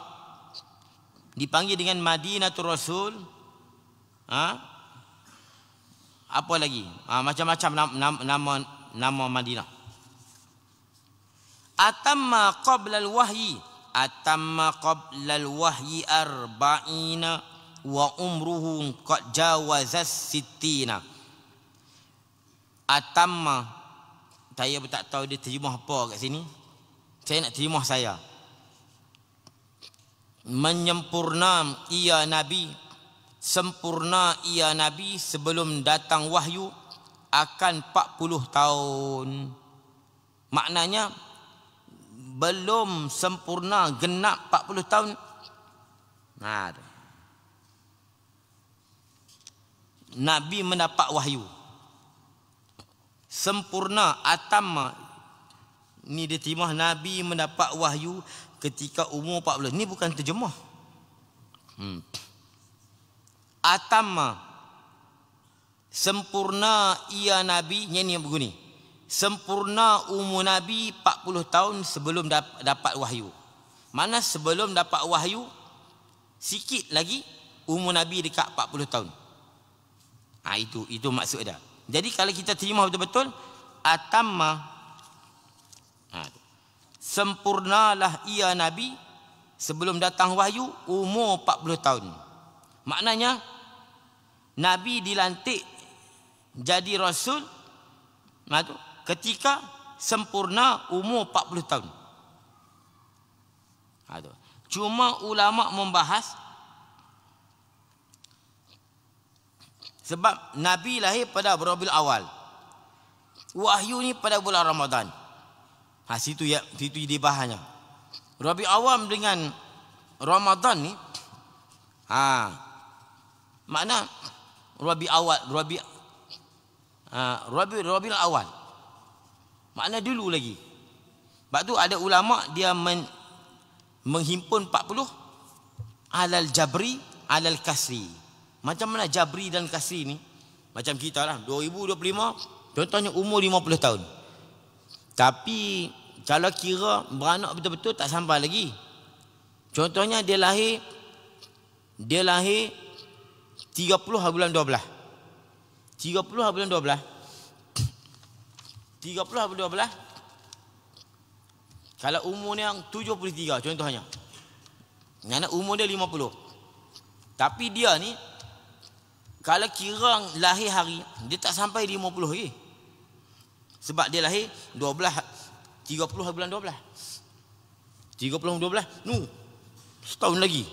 dipanggil dengan Madinatul Rasul. Apa lagi? Macam-macam nama Madinah. Atamma qabla al-wahyi, atamma qabla al-wahyi arba'ina wa umruhu qad jawaza sittina. Atamma, saya pun tak tahu dia terjemah apa kat sini. Saya nak terjemah saya. Menyempurna ia Nabi, sempurna ia Nabi sebelum datang wahyu akan 40 tahun. Maknanya belum sempurna genap 40 tahun. Nabi mendapat wahyu. Sempurna atamma ni dia terjemah Nabi mendapat wahyu ketika umur 40. Ni bukan terjemah. Atamma, sempurna ia Nabi, ni begini. Sempurna umur Nabi 40 tahun sebelum dapat wahyu. Mana sebelum dapat wahyu sikit lagi umur Nabi dekat 40 tahun. Itu maksud dia. Jadi kalau kita terjemah betul-betul, atamma, sempurnalah ia Nabi sebelum datang wahyu umur 40 tahun. Maknanya Nabi dilantik jadi Rasul ketika sempurna umur 40 tahun. Cuma ulama membahas sebab Nabi lahir pada Rabiul Awal. Wahyu ni pada bulan Ramadan. Situ dibahasnya. Rabiul Awal dengan Ramadan ni makna Rabiul Awal. Makna dulu lagi. Sebab tu ada ulama dia menghimpun 40 alal jabri alal kasri. Macam mana jabri dan kasri ni? Macam kita lah 2025 contohnya umur 50 tahun. Tapi kalau kira beranak betul-betul tak sampai lagi. Contohnya dia lahir 30 bulan 12. 30 bulan 12. 30 bulan 12. Kalau umurnya 73 contohnya. Yang umur dia 50. Tapi dia ni kalau kira lahir hari dia tak sampai 50 lagi. Sebab dia lahir 12 30 bulan 12. 30 bulan 12. Setahun lagi.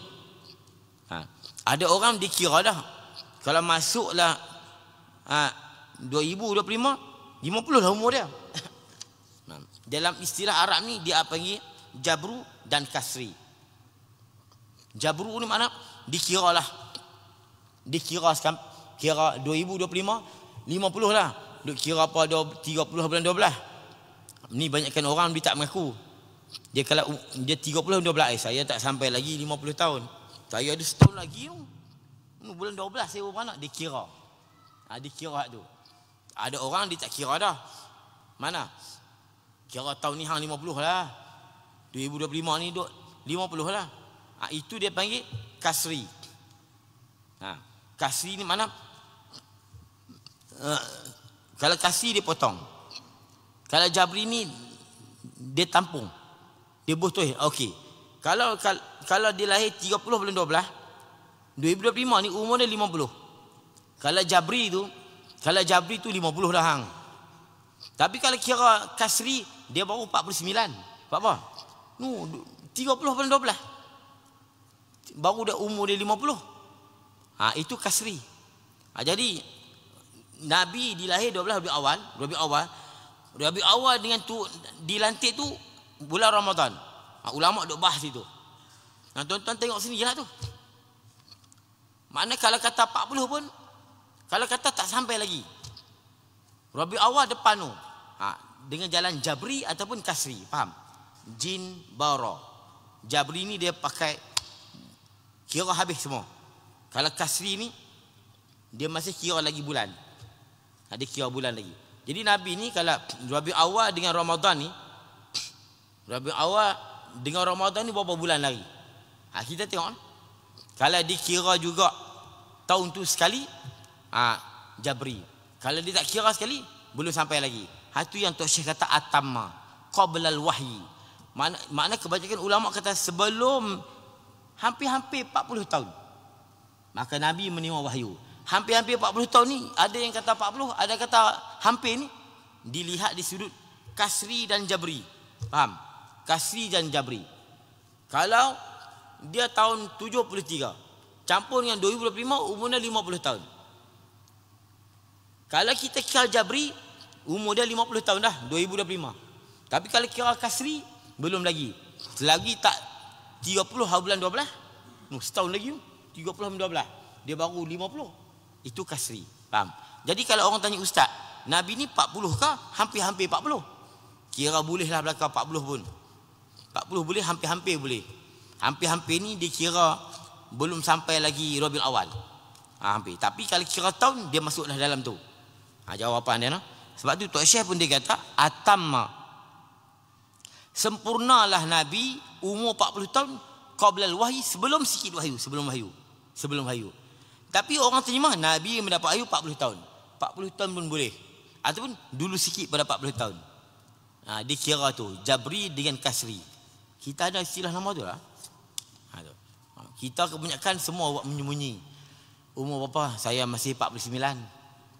Ada orang dikira dah. Kalau masuklah 2025, 50 lah umur dia. Dalam istilah Arab ni dia panggil jabru dan kasri. Jabru ni mana? Dikira sekarang, kira 2025, 50 lah. Duk kira apa 30 bulan 12. Ni banyakkan orang dia tak mengaku. Dia kalau dia 30 bulan 12, saya tak sampai lagi 50 tahun. Saya ada setahun lagi tu. Bulan 12 saya berapa nak dikira. Dikira tu. Ada orang dia tak kira dah. Mana? Kira tahun ni hang 50 lah. 2025 ni duk 50 lah. Itu dia panggil kasri. Kasri ni mana? Kalau kasri dia potong. Kalau jabri ni dia tampung. Dia butuh. Okey. Kalau dia lahir 30 bulan 12, 2025 ni umur dia 50. Kalau jabri tu 50 dah hang. Tapi kalau kira kasri dia baru 49. Sebab apa? 30 bulan 12. Baru dah umur dia 50. Itu kasri. Jadi Nabi dilahir 12 Rabiul Awal dengan tu dilantik tu bulan Ramadan. Ulama duk bahas itu. Tuan-tuan tengok sini lah tu. Makna kalau kata 40 pun, kalau kata tak sampai lagi. Rabiul Awal depan tu. Dengan jalan jabri ataupun kasri. Faham? Jin bara. Jabri ni dia pakai kira habis semua. Kalau kasri ni dia masih kira lagi bulan. Dia kira bulan lagi. Jadi Nabi ni kalau Rabiul Awal dengan Ramadan ni, Rabiul Awal dengan Ramadan ni berapa bulan lagi? Kita tengok. Kalau dikira juga tahun tu sekali, jabri. Kalau dia tak kira sekali, belum sampai lagi. Itu yang Tok Syekh kata atamma qabla al-wahyi. Makna kebanyakan ulama kata sebelum hampir-hampir 40 tahun. Maka Nabi menerima wahyu. Hampir-hampir 40 tahun ni, ada yang kata 40, ada kata hampir ni, dilihat di sudut kasri dan jabri. Faham? Kasri dan jabri. Kalau dia tahun 73, campur dengan 2025, umurnya 50 tahun. Kalau kita kira jabri, umur dia 50 tahun dah, 2025. Tapi kalau kira kasri, belum lagi. Selagi tak 30 bulan 12, setahun lagi, 30 bulan 12, dia baru 50. Itu kasri. Faham? Jadi kalau orang tanya ustaz, Nabi ni 40 kah? Hampir-hampir 40. Kira bolehlah belakang 40 pun. 40 boleh, hampir-hampir boleh. Hampir-hampir ni dia kira belum sampai lagi Rabiul Awal. Hampir. Tapi kalau kira tahun, dia masuklah dalam tu. Jawapan dia. Sebab tu Tok Syekh pun dia kata, atamma. Sempurnalah Nabi umur 40 tahun qablal wahyi, sebelum sikit wahyu, sebelum wahyu. Tapi orang terjemah Nabi mendapat wahyu 40 tahun. 40 tahun pun boleh. Ataupun dulu sikit pada 40 tahun. Dikira tu jabri dengan kasri. Kita ada istilah nama tu lah. Kita kebanyakan semua buat menyembunyi. Umur berapa? Saya masih 49.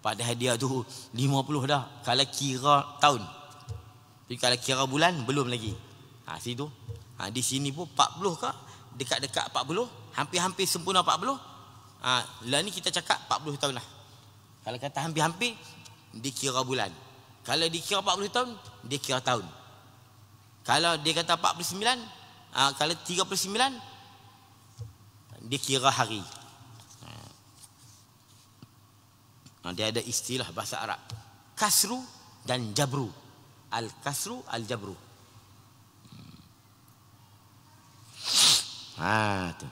Padahal dia tu 50 dah. Kalau kira tahun. Tapi kalau kira bulan, belum lagi. Situ. Di sini pun 40 kah? Dekat-dekat 40. Hampir-hampir sempurna 40. Lah ni kita cakap 40 tahun lah. Kalau kata hampir-hampir, dikira bulan. Kalau dikira 40 tahun, dia kira tahun. Kalau dia kata 49, kalau 39, dia kira hari. Dia ada istilah bahasa Arab, kasru dan jabru. Al-kasru, al-jabru. Tu.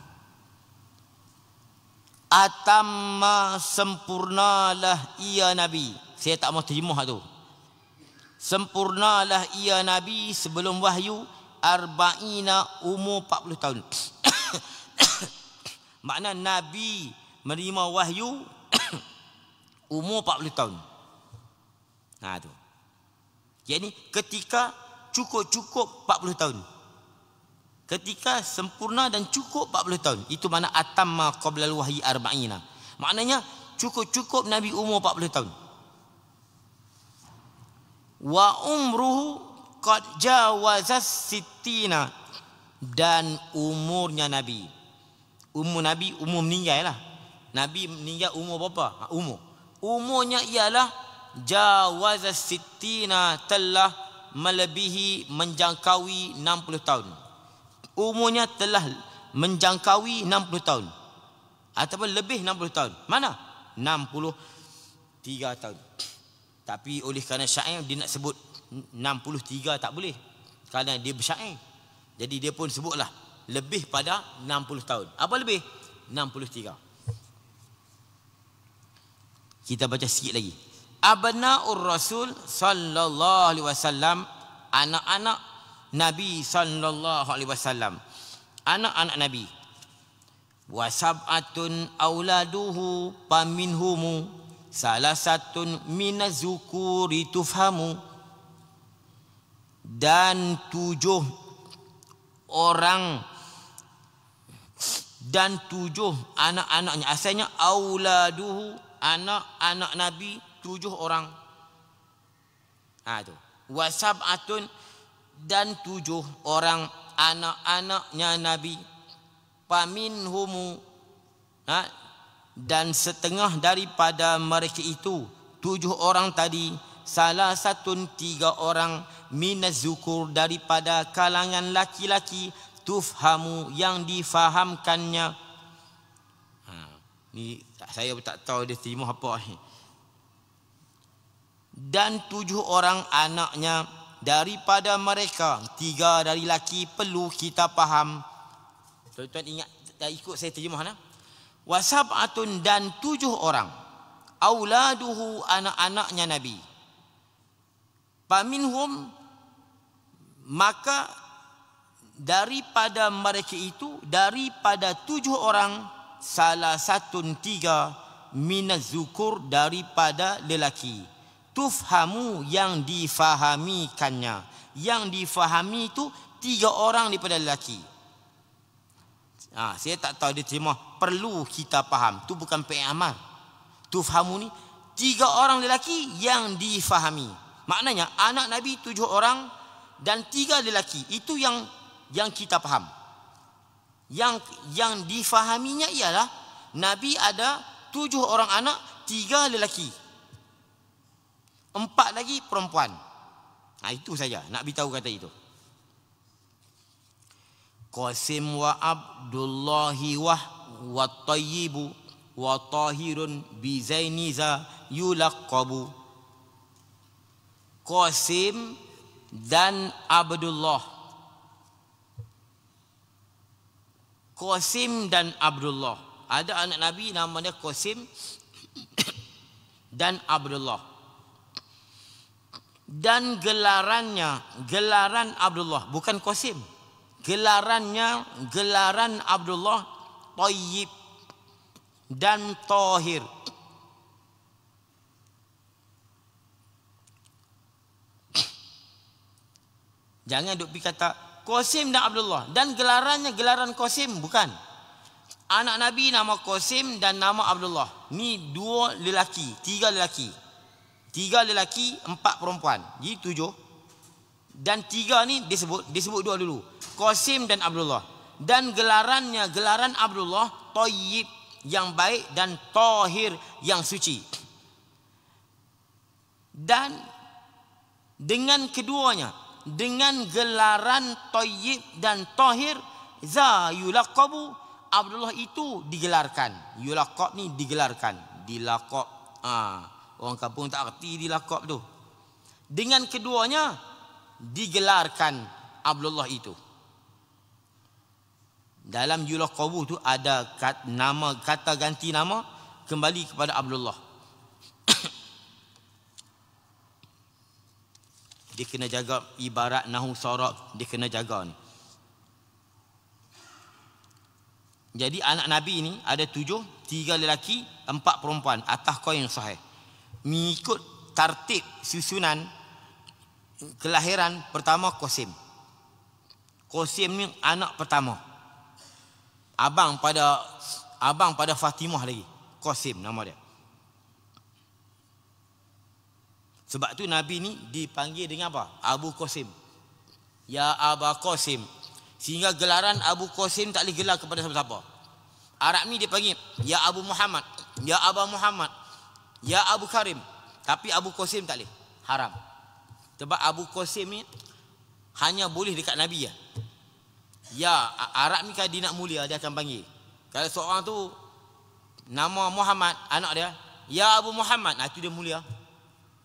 Atamma, sempurnalah ia Nabi. Saya tak mau terjemah tu. Sempurnalah ia Nabi sebelum wahyu arba'ina, umur 40 tahun. Makna Nabi menerima wahyu umur 40 tahun. Tu. Jadi ketika cukup 40 tahun. Ketika sempurna dan cukup 40 tahun. Itu makna atamma qablal wahyi arba'ina. Maknanya cukup Nabi umur 40 tahun. Wa umruhu qad jawazas sittina, dan umurnya Nabi. Umur Nabi, umur meninggal lah. Nabi meninggal umur berapa? Umurnya ialah jawazas sittina, telah melebihi, menjangkaui 60 tahun. Umurnya telah menjangkaui 60 tahun. Ataupun lebih 60 tahun. Mana? 63 tahun. Tapi oleh kerana syair dia nak sebut 63 tak boleh. Kerana dia bersyair. Jadi dia pun sebutlah lebih pada 60 tahun. Apa lebih? 63. Kita baca sikit lagi. Abnaur Rasul sallallahu alaihi wasallam, anak-anak Nabi sallallahu alaihi wasallam. Anak-anak Nabi. Wa sab'atun auladuhu paminhumu salah satun minazukuri tufhamu, dan 7 orang dan 7 anak-anaknya. Asalnya auladuhu, anak-anak Nabi 7 orang. Tu. Wa sab'atun, dan 7 orang anak-anaknya Nabi. Paminhumu, dan setengah daripada mereka itu 7 orang tadi, salah satun 3 orang, minazukur, daripada kalangan laki-laki, tufhamu, yang difahamkannya. Ni saya tak tahu dia terima apa ni. Dan 7 orang anaknya daripada mereka, 3 dari laki, perlu kita faham. Tuan-tuan ingat, ikut saya terjemah nah. Wasab'atun, dan 7 orang, auladuhu, anak-anaknya Nabi. Paminhum, maka daripada mereka itu, daripada 7 orang, salah satun 3, minazukur, daripada lelaki, tufhamu, yang difahamikannya. Yang difahami itu 3 orang daripada lelaki. Saya tak tahu dia terima perlu kita faham. Tu bukan fi'il amal. Tufhamu ni 3 orang lelaki yang difahami. Maknanya anak Nabi 7 orang dan 3 lelaki. Itu yang kita faham. Yang difahaminya ialah Nabi ada 7 orang anak, 3 lelaki, 4 lagi perempuan. Itu saja nak beritahu kata itu. Qasim wa Abdullahi wa tayyibu wa tahirun bi zainiza yulaqabu. Qasim dan Abdullah. Qasim dan Abdullah. Ada anak Nabi namanya Qasim dan Abdullah. Dan gelaran Abdullah, bukan Qasim. Gelaran Abdullah Tayyib dan Tahir. Jangan duk pergi kata Qasim dan Abdullah, dan gelarannya gelaran Qasim, bukan. Anak Nabi nama Qasim dan nama Abdullah. Ni 2 lelaki, 3 lelaki. 3 lelaki, 4 perempuan. Jadi 7. Dan 3 ni disebut 2 dulu. Qasim dan Abdullah. Dan gelaran Abdullah Tayyib, yang baik, dan Tahir, yang suci. Dan dengan keduanya, dengan gelaran Tayyib dan Tahir, za yulaqabu, Abdullah itu digelarkan. Yulaqab ni digelarkan, dilaqab. Orang kampung tak erti dilaqab tu. Dengan keduanya digelarkan Abdullah itu. Dalam yulaqabu tu ada kata ganti nama kembali kepada Abdullah. Dia kena jaga ibarat nahu sorak, dia kena jaga ni. Jadi anak Nabi ni ada 7, 3 lelaki, 4 perempuan, atas qaul yang sahih. Mengikut tartib susunan kelahiran pertama Qasim. Qasim ni anak pertama. Abang pada Fatimah lagi. Qasim nama dia. Sebab tu Nabi ni dipanggil dengan apa? Abu Qasim. Ya Aba Qasim. Sehingga gelaran Abu Qasim tak boleh gelar kepada siapa-siapa. Arab ni dia panggil Ya Abu Muhammad, Ya Aba Muhammad, Ya Abu Karim. Tapi Abu Qasim tak boleh. Haram. Sebab Abu Qasim ni hanya boleh dekat Nabi ya. Ya, Arab ni kalau dia nak mulia dia akan panggil. Kalau seorang tu nama Muhammad, anak dia, Ya Abu Muhammad, itu dia mulia.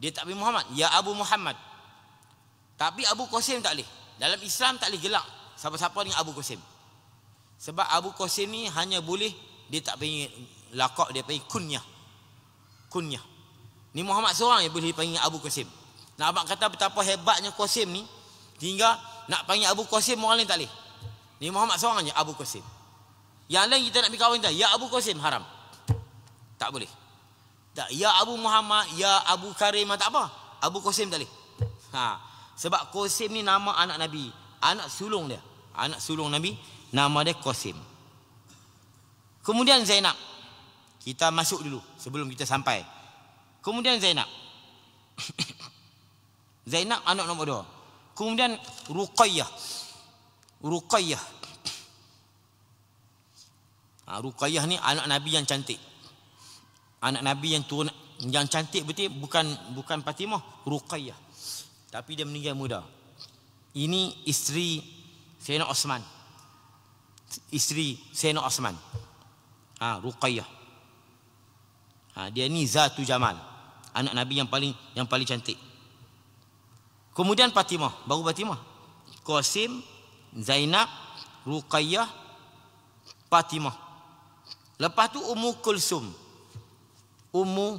Dia tak boleh Muhammad, Ya Abu Muhammad. Tapi Abu Qasim tak boleh. Dalam Islam tak boleh gelak siapa-siapa dengan Abu Qasim. Sebab Abu Qasim ni hanya boleh, dia tak panggil lakak, dia panggil kunyah. Kunyah. Ni Muhammad seorang yang boleh dipanggil Abu Qasim. Nak abang kata betapa hebatnya Qasim ni, hingga nak panggil Abu Qasim orang lain tak boleh. Ni Muhammad seorang je Abu Qasim. Yang lain kita nak pergi kahwin tak, Ya Abu Qasim, haram. Tak boleh. Tak, Ya Abu Muhammad, Ya Abu Karim, tak apa. Abu Qasim tak boleh. Sebab Qasim ni nama anak Nabi, anak sulung dia. Anak sulung Nabi, nama dia Qasim. Kemudian Zainab. Kita masuk dulu sebelum kita sampai. Kemudian Zainab. Zainab anak nombor 2. Kemudian Ruqayyah. Ruqayyah. Ruqayyah ni anak Nabi yang cantik. Anak Nabi yang turun yang cantik betul, bukan Fatimah, Ruqayyah. Tapi dia meninggal muda. Ini isteri Sayyidina Osman. Isteri Sayyidina Osman. Ruqayyah. Dia ni Zatu Jamal. Anak Nabi yang paling cantik. Kemudian Fatimah, baru Fatimah. Qasim, Zainab, Ruqayyah, Fatimah. Lepas tu Ummu Kulsum. Ummu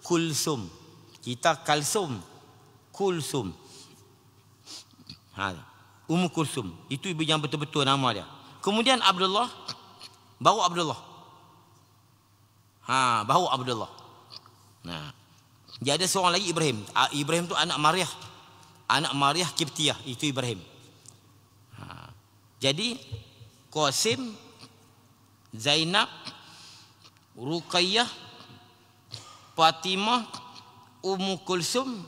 Kulsum. Kita Kalsum, Kulsum. Ummu Kulsum. Itu ibu yang betul-betul nama dia. Kemudian Abdullah, baru Abdullah. Baru Abdullah. Dia ada seorang lagi Ibrahim. Ibrahim tu anak Maryah. Anak Maryah Kiptiyah, itu Ibrahim. Jadi Qasim, Zainab, Ruqayyah, Fatimah, Ummu Kulsum,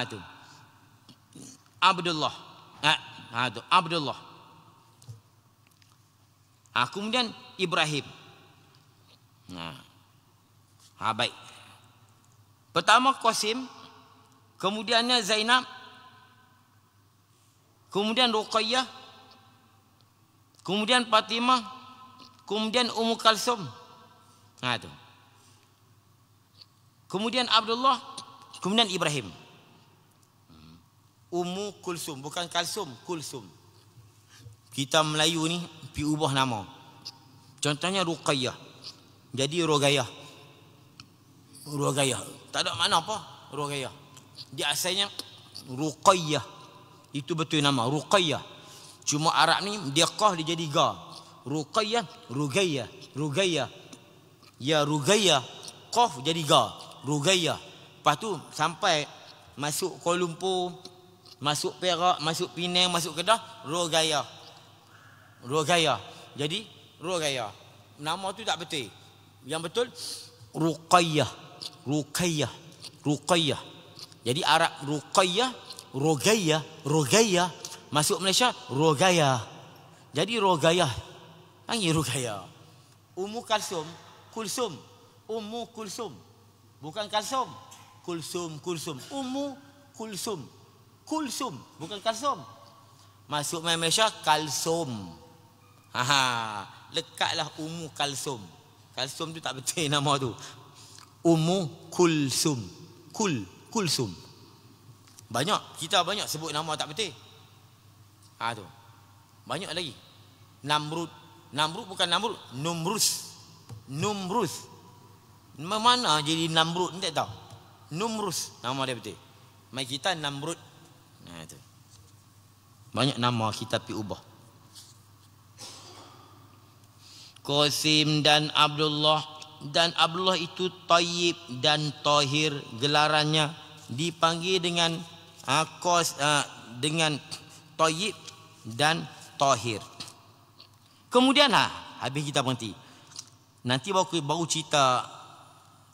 tu Abdullah. Tu Abdullah. Kemudian Ibrahim. Baik. Pertama Qasim, kemudiannya Zainab, kemudian Ruqayyah, kemudian Fatimah, kemudian Ummu Kalsum. Tu. Kemudian Abdullah, kemudian Ibrahim. Ummu Kulsum, bukan Kalsum, Kulsum. Kita Melayu ni pi ubah nama. Contohnya Ruqayyah. Jadi Rogayah. Rogayah. Tak ada makna apa Rogayah. Dia asalnya Ruqayyah. Itu betul nama Ruqayyah. Cuma Arab ni dia qaf dia jadi ga. Ruqayyah, Rugayyah, Rugayyah. Ya Rugayyah, qaf jadi ga. Rugayyah. Lepas tu sampai masuk Kuala Lumpur, masuk Perak, masuk Penang, masuk Kedah, Rogayah. Rogayah. Jadi Rogayah. Nama tu tak betul. Yang betul Ruqayyah. Ruqayyah. Ruqayyah. Jadi Arab Ruqayyah, Rogayah, Rogayah. Masuk Malaysia Rogayah. Jadi Rogayah. Panggil Rogayah. Ummu Kalsum, Kulsum. Ummu Kulsum. Bukan Kalsum. Kulsum, Kulsum. Ummu Kulsum. Kulsum, bukan Kalsum. Masuk Malaysia Kalsum. Lekatlah Ummu Kalsum. Kalsum tu tak betul nama tu. Ummu Kulsum. Kulsum. Banyak, kita banyak sebut nama tak betul. Tu. Banyak lagi. Namrud. Namrud bukan Namrud, Numrus. Numrus. Mana jadi Namrud ni tak tahu. Numrus nama dia betul. Mai kita Namrud. Tu. Banyak nama kita pi ubah. Qasim dan Abdullah. Dan Abdullah itu Tayyib dan Tahir. Gelarannya dipanggil dengan dengan Tayyib dan Tahir. Kemudian habis kita berhenti. Nanti baru cerita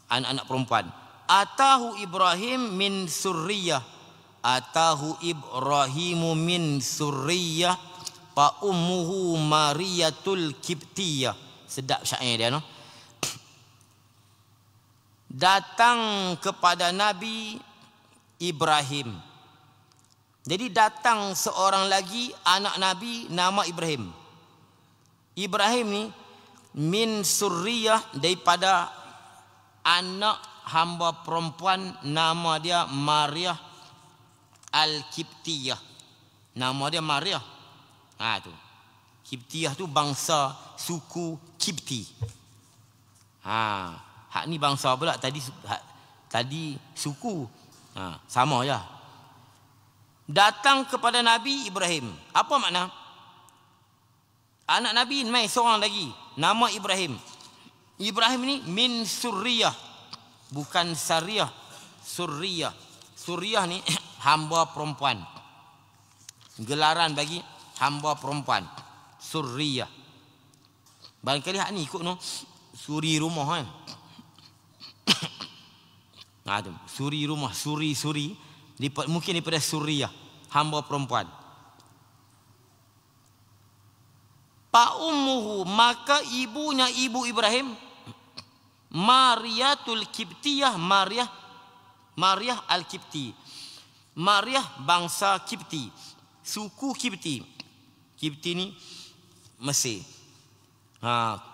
anak-anak perempuan. Atahu Ibrahim min surriyah atahu Ibrahimu min surriyah fa ummuhu Mariyatul Kiptiyah. Sedap syair dia, no? Datang kepada Nabi Ibrahim. Jadi datang seorang lagi anak Nabi nama Ibrahim. Ibrahim ni min surriyah, daripada anak hamba perempuan nama dia Maryah Al-Kiptiyah. Nama dia Maryah. Tu. Kiptiyah tu bangsa suku Kipti. Hak ni bangsa pula, tadi suku. Sama je. Datang kepada Nabi Ibrahim. Apa makna? Anak Nabi mai seorang lagi nama Ibrahim. Ibrahim ni min surriyah, bukan sariyah. Surriyah. Surriyah ni hamba perempuan. Gelaran bagi hamba perempuan. Surriyah. Barangkali hak ni ikut, no, suri rumah kan. Suri rumah, suri mungkin daripada surriyah, hamba perempuan. Fa ummuhu, maka ibunya ibu Ibrahim Mariyatul Kiptiyah, Maryah Al-Kipti. Maryah bangsa Kipti, suku Kipti. Kipti ni Mesir.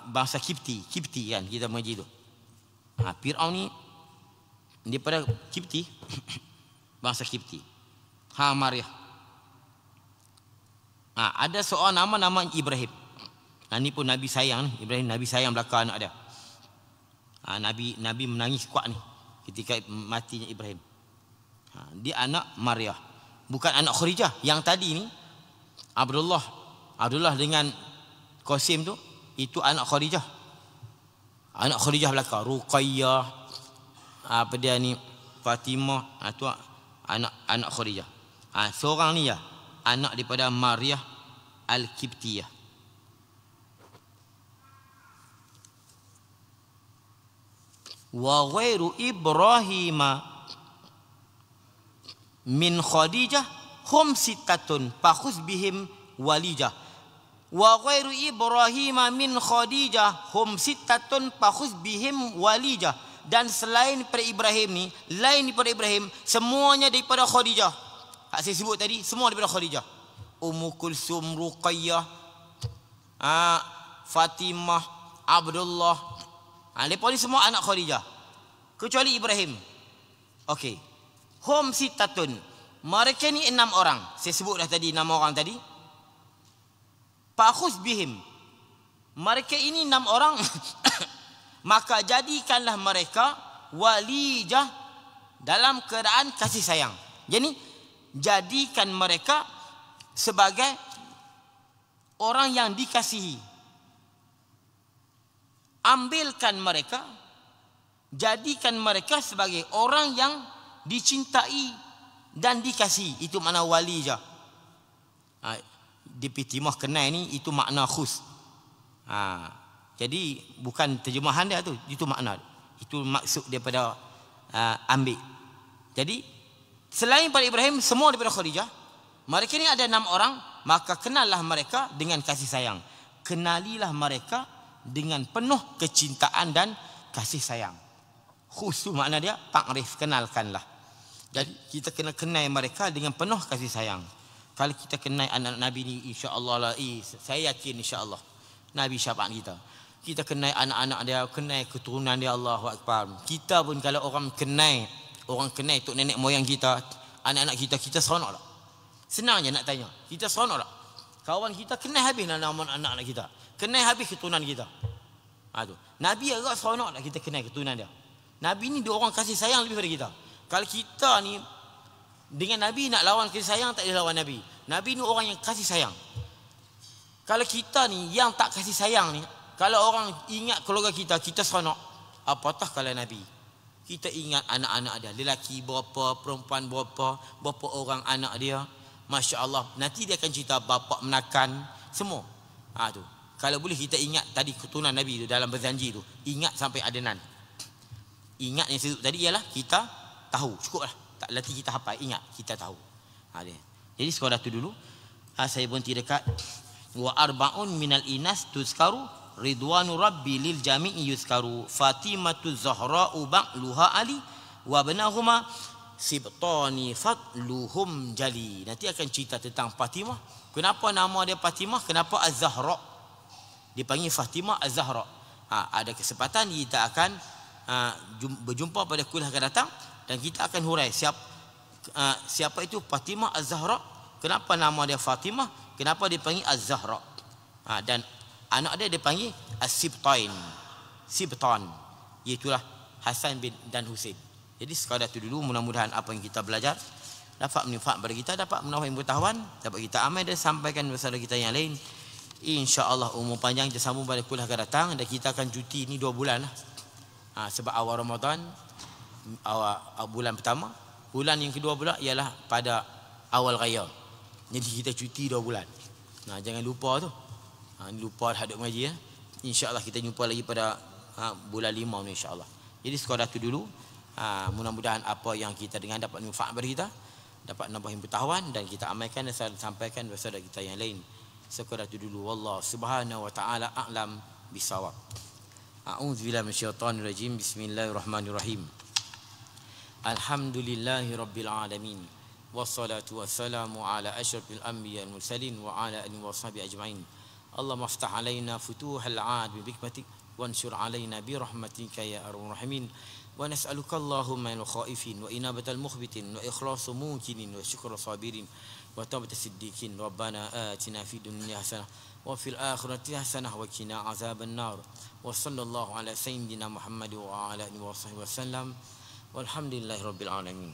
Bangsa Kipti kan kita mengaji tu. Fir'aun ni daripada Kipti. Bangsa Kipti. Maryah. Ada seorang nama Ibrahim. Ni pun Nabi sayang ni. Ibrahim Nabi sayang belaka anak dia. Nabi menangis kuat ni ketika matinya Ibrahim. Dia anak Maryah, bukan anak Khadijah. Yang tadi ni Abdullah dengan Qasim tu, itu anak Khadijah. Anak Khadijah belaka. Ruqayyah, apa dia ni, Fatimah, tu anak Khadijah. Seorang ni ya, anak daripada Maryah Al-Kiptiyah. Wa ghairu Ibrahim min Khadijah hum sittatun fakhuz bihim walijah. Wa ghairu Ibrahim min Khadijah hum sittatun fakhuz bihim walijah. Dan selain daripada Ibrahim ni, lain daripada Ibrahim, semuanya daripada Khadijah. Saya sebut tadi, semua daripada Khadijah. Ummu Kulsum, Ruqayyah, Fatimah, Abdullah, mereka ni semua anak Khadijah, kecuali Ibrahim. Okey. Hum sittatun. Mereka ni 6 orang. Saya sebut dah tadi nama orang tadi. Fakhuz bihim. Mereka ini 6 orang. Maka jadikanlah mereka walijah, dalam keadaan kasih sayang. Jadi jadikan mereka sebagai orang yang dikasihi. Ambilkan mereka, jadikan mereka sebagai orang yang dicintai dan dikasihi. Itu makna walijah. Di Timah Kenai ni itu makna khus. Jadi bukan terjemahan dia tu, itu makna. Itu maksud daripada ambil. Jadi selain pada Ibrahim, semua daripada Khadijah. Mereka ni ada 6 orang, maka kenallah mereka dengan kasih sayang. Kenalilah mereka dengan penuh kecintaan dan kasih sayang. Khus tu makna dia takrif, kenalkanlah. Jadi kita kena kenal mereka dengan penuh kasih sayang. Kalau kita kenal anak Nabi ni, insya-Allah lah, saya yakin insya-Allah Nabi syafaat kita. Kita kenal anak-anak dia, kenal keturunan dia, Allahu Akbar. Kita pun kalau orang kenal tok nenek moyang kita, anak-anak kita seronok tak? Senang je nak tanya. Kita seronok tak? Kawan kita kenal habis nama anak-anak kita. Kenal habis keturunan kita. Tu. Nabi agak seronok tak kita kenal keturunan dia. Nabi ni dia orang kasih sayang lebih daripada kita. Kalau kita ni dengan Nabi nak lawan kasih sayang, tak boleh lawan Nabi. Nabi ni orang yang kasih sayang. Kalau kita ni yang tak kasih sayang ni, kalau orang ingat keluarga kita, kita seronok. Apatah kalau Nabi. Kita ingat anak-anak dia, lelaki berapa, perempuan berapa orang anak dia. Masya Allah. Nanti dia akan cerita bapa menakan semua. Tu. Kalau boleh kita ingat tadi keturunan Nabi tu dalam berjanji tu, ingat sampai adenan. Ingat yang sebut tadi ialah kita tahu, cukup lah. Tak latih kita hafal, ingat kita tahu. Dia. Jadi sekolah tu dulu. Saya berhenti dekat wa arba'un minal inas tuzkaru ridwanu rabbi lil jami'i yuzkaru Fatimatu Zahra'u ba'luha Ali wa banahuma sibtani fadluhum jali. Nanti akan cerita tentang Fatimah. Kenapa nama dia Fatimah? Kenapa Az-Zahra? Dipanggil Fatimah Az-Zahra. Ada kesempatan kita akan berjumpa pada kuliah akan datang dan kita akan hurai siapa itu Fatimah Az-Zahra, kenapa nama dia Fatimah, kenapa dipanggil Az-Zahra. Dan anak dia dipanggil As-Sibtain, Sibtan, iaitulah Hasan bin dan Husain. Jadi sekadar itu dulu, mudah-mudahan apa yang kita belajar dapat manfaat bagi kita, dapat menambah pengetahuan, dapat kita amal dan sampaikan kepada saudara kita yang lain. InsyaAllah umur panjang kita sambung pada kuliah akan datang dan kita akan cuti ni 2 bulan lah. Sebab awal Ramadan, awal bulan pertama, bulan yang kedua pula ialah pada awal raya. Jadi kita cuti 2 bulan. Jangan lupa tu. Lupa hadap mengaji ya. InsyaAllah kita jumpa lagi pada bulan 5 ni insyaAllah. Jadi sekadar tu dulu. Mudah-mudahan apa yang kita dengar dapat manfaat bagi kita, dapat nambah pengetahuan dan kita amalkan dan sampaikan kepada saudara kita yang lain. Sekadar tu dulu. Wallahu subhanahu wa ta'ala a'lam bisawab. A'udzubillahi minasyaitonir rajim. Bismillahirrahmanirrahim. Alhamdulillahi rabbil alamin. Wassalatu wassalamu ala asyrafil anbiya'i wal mursalin wa ala alihi washabihi ajma'in. Allahumma aftah alaina futuhal 'ad bi hikmatik wansur alaina bi rahmatika ya arhamar rahimin. Wa nas'aluka Allahumma al khaifin wa inabatal mukhbitin wa ikhlasu mukinin wa syukra sabirin wa tawbatas siddiqin. Rabbana atina fid dunya hasanah wa fil akhirati hasanah wa qina azaban nar. Wa sallallahu ala sayyidina Muhammad wa ala alihi wa sahbihi wasallam. Walhamdulillahirabbil alamin.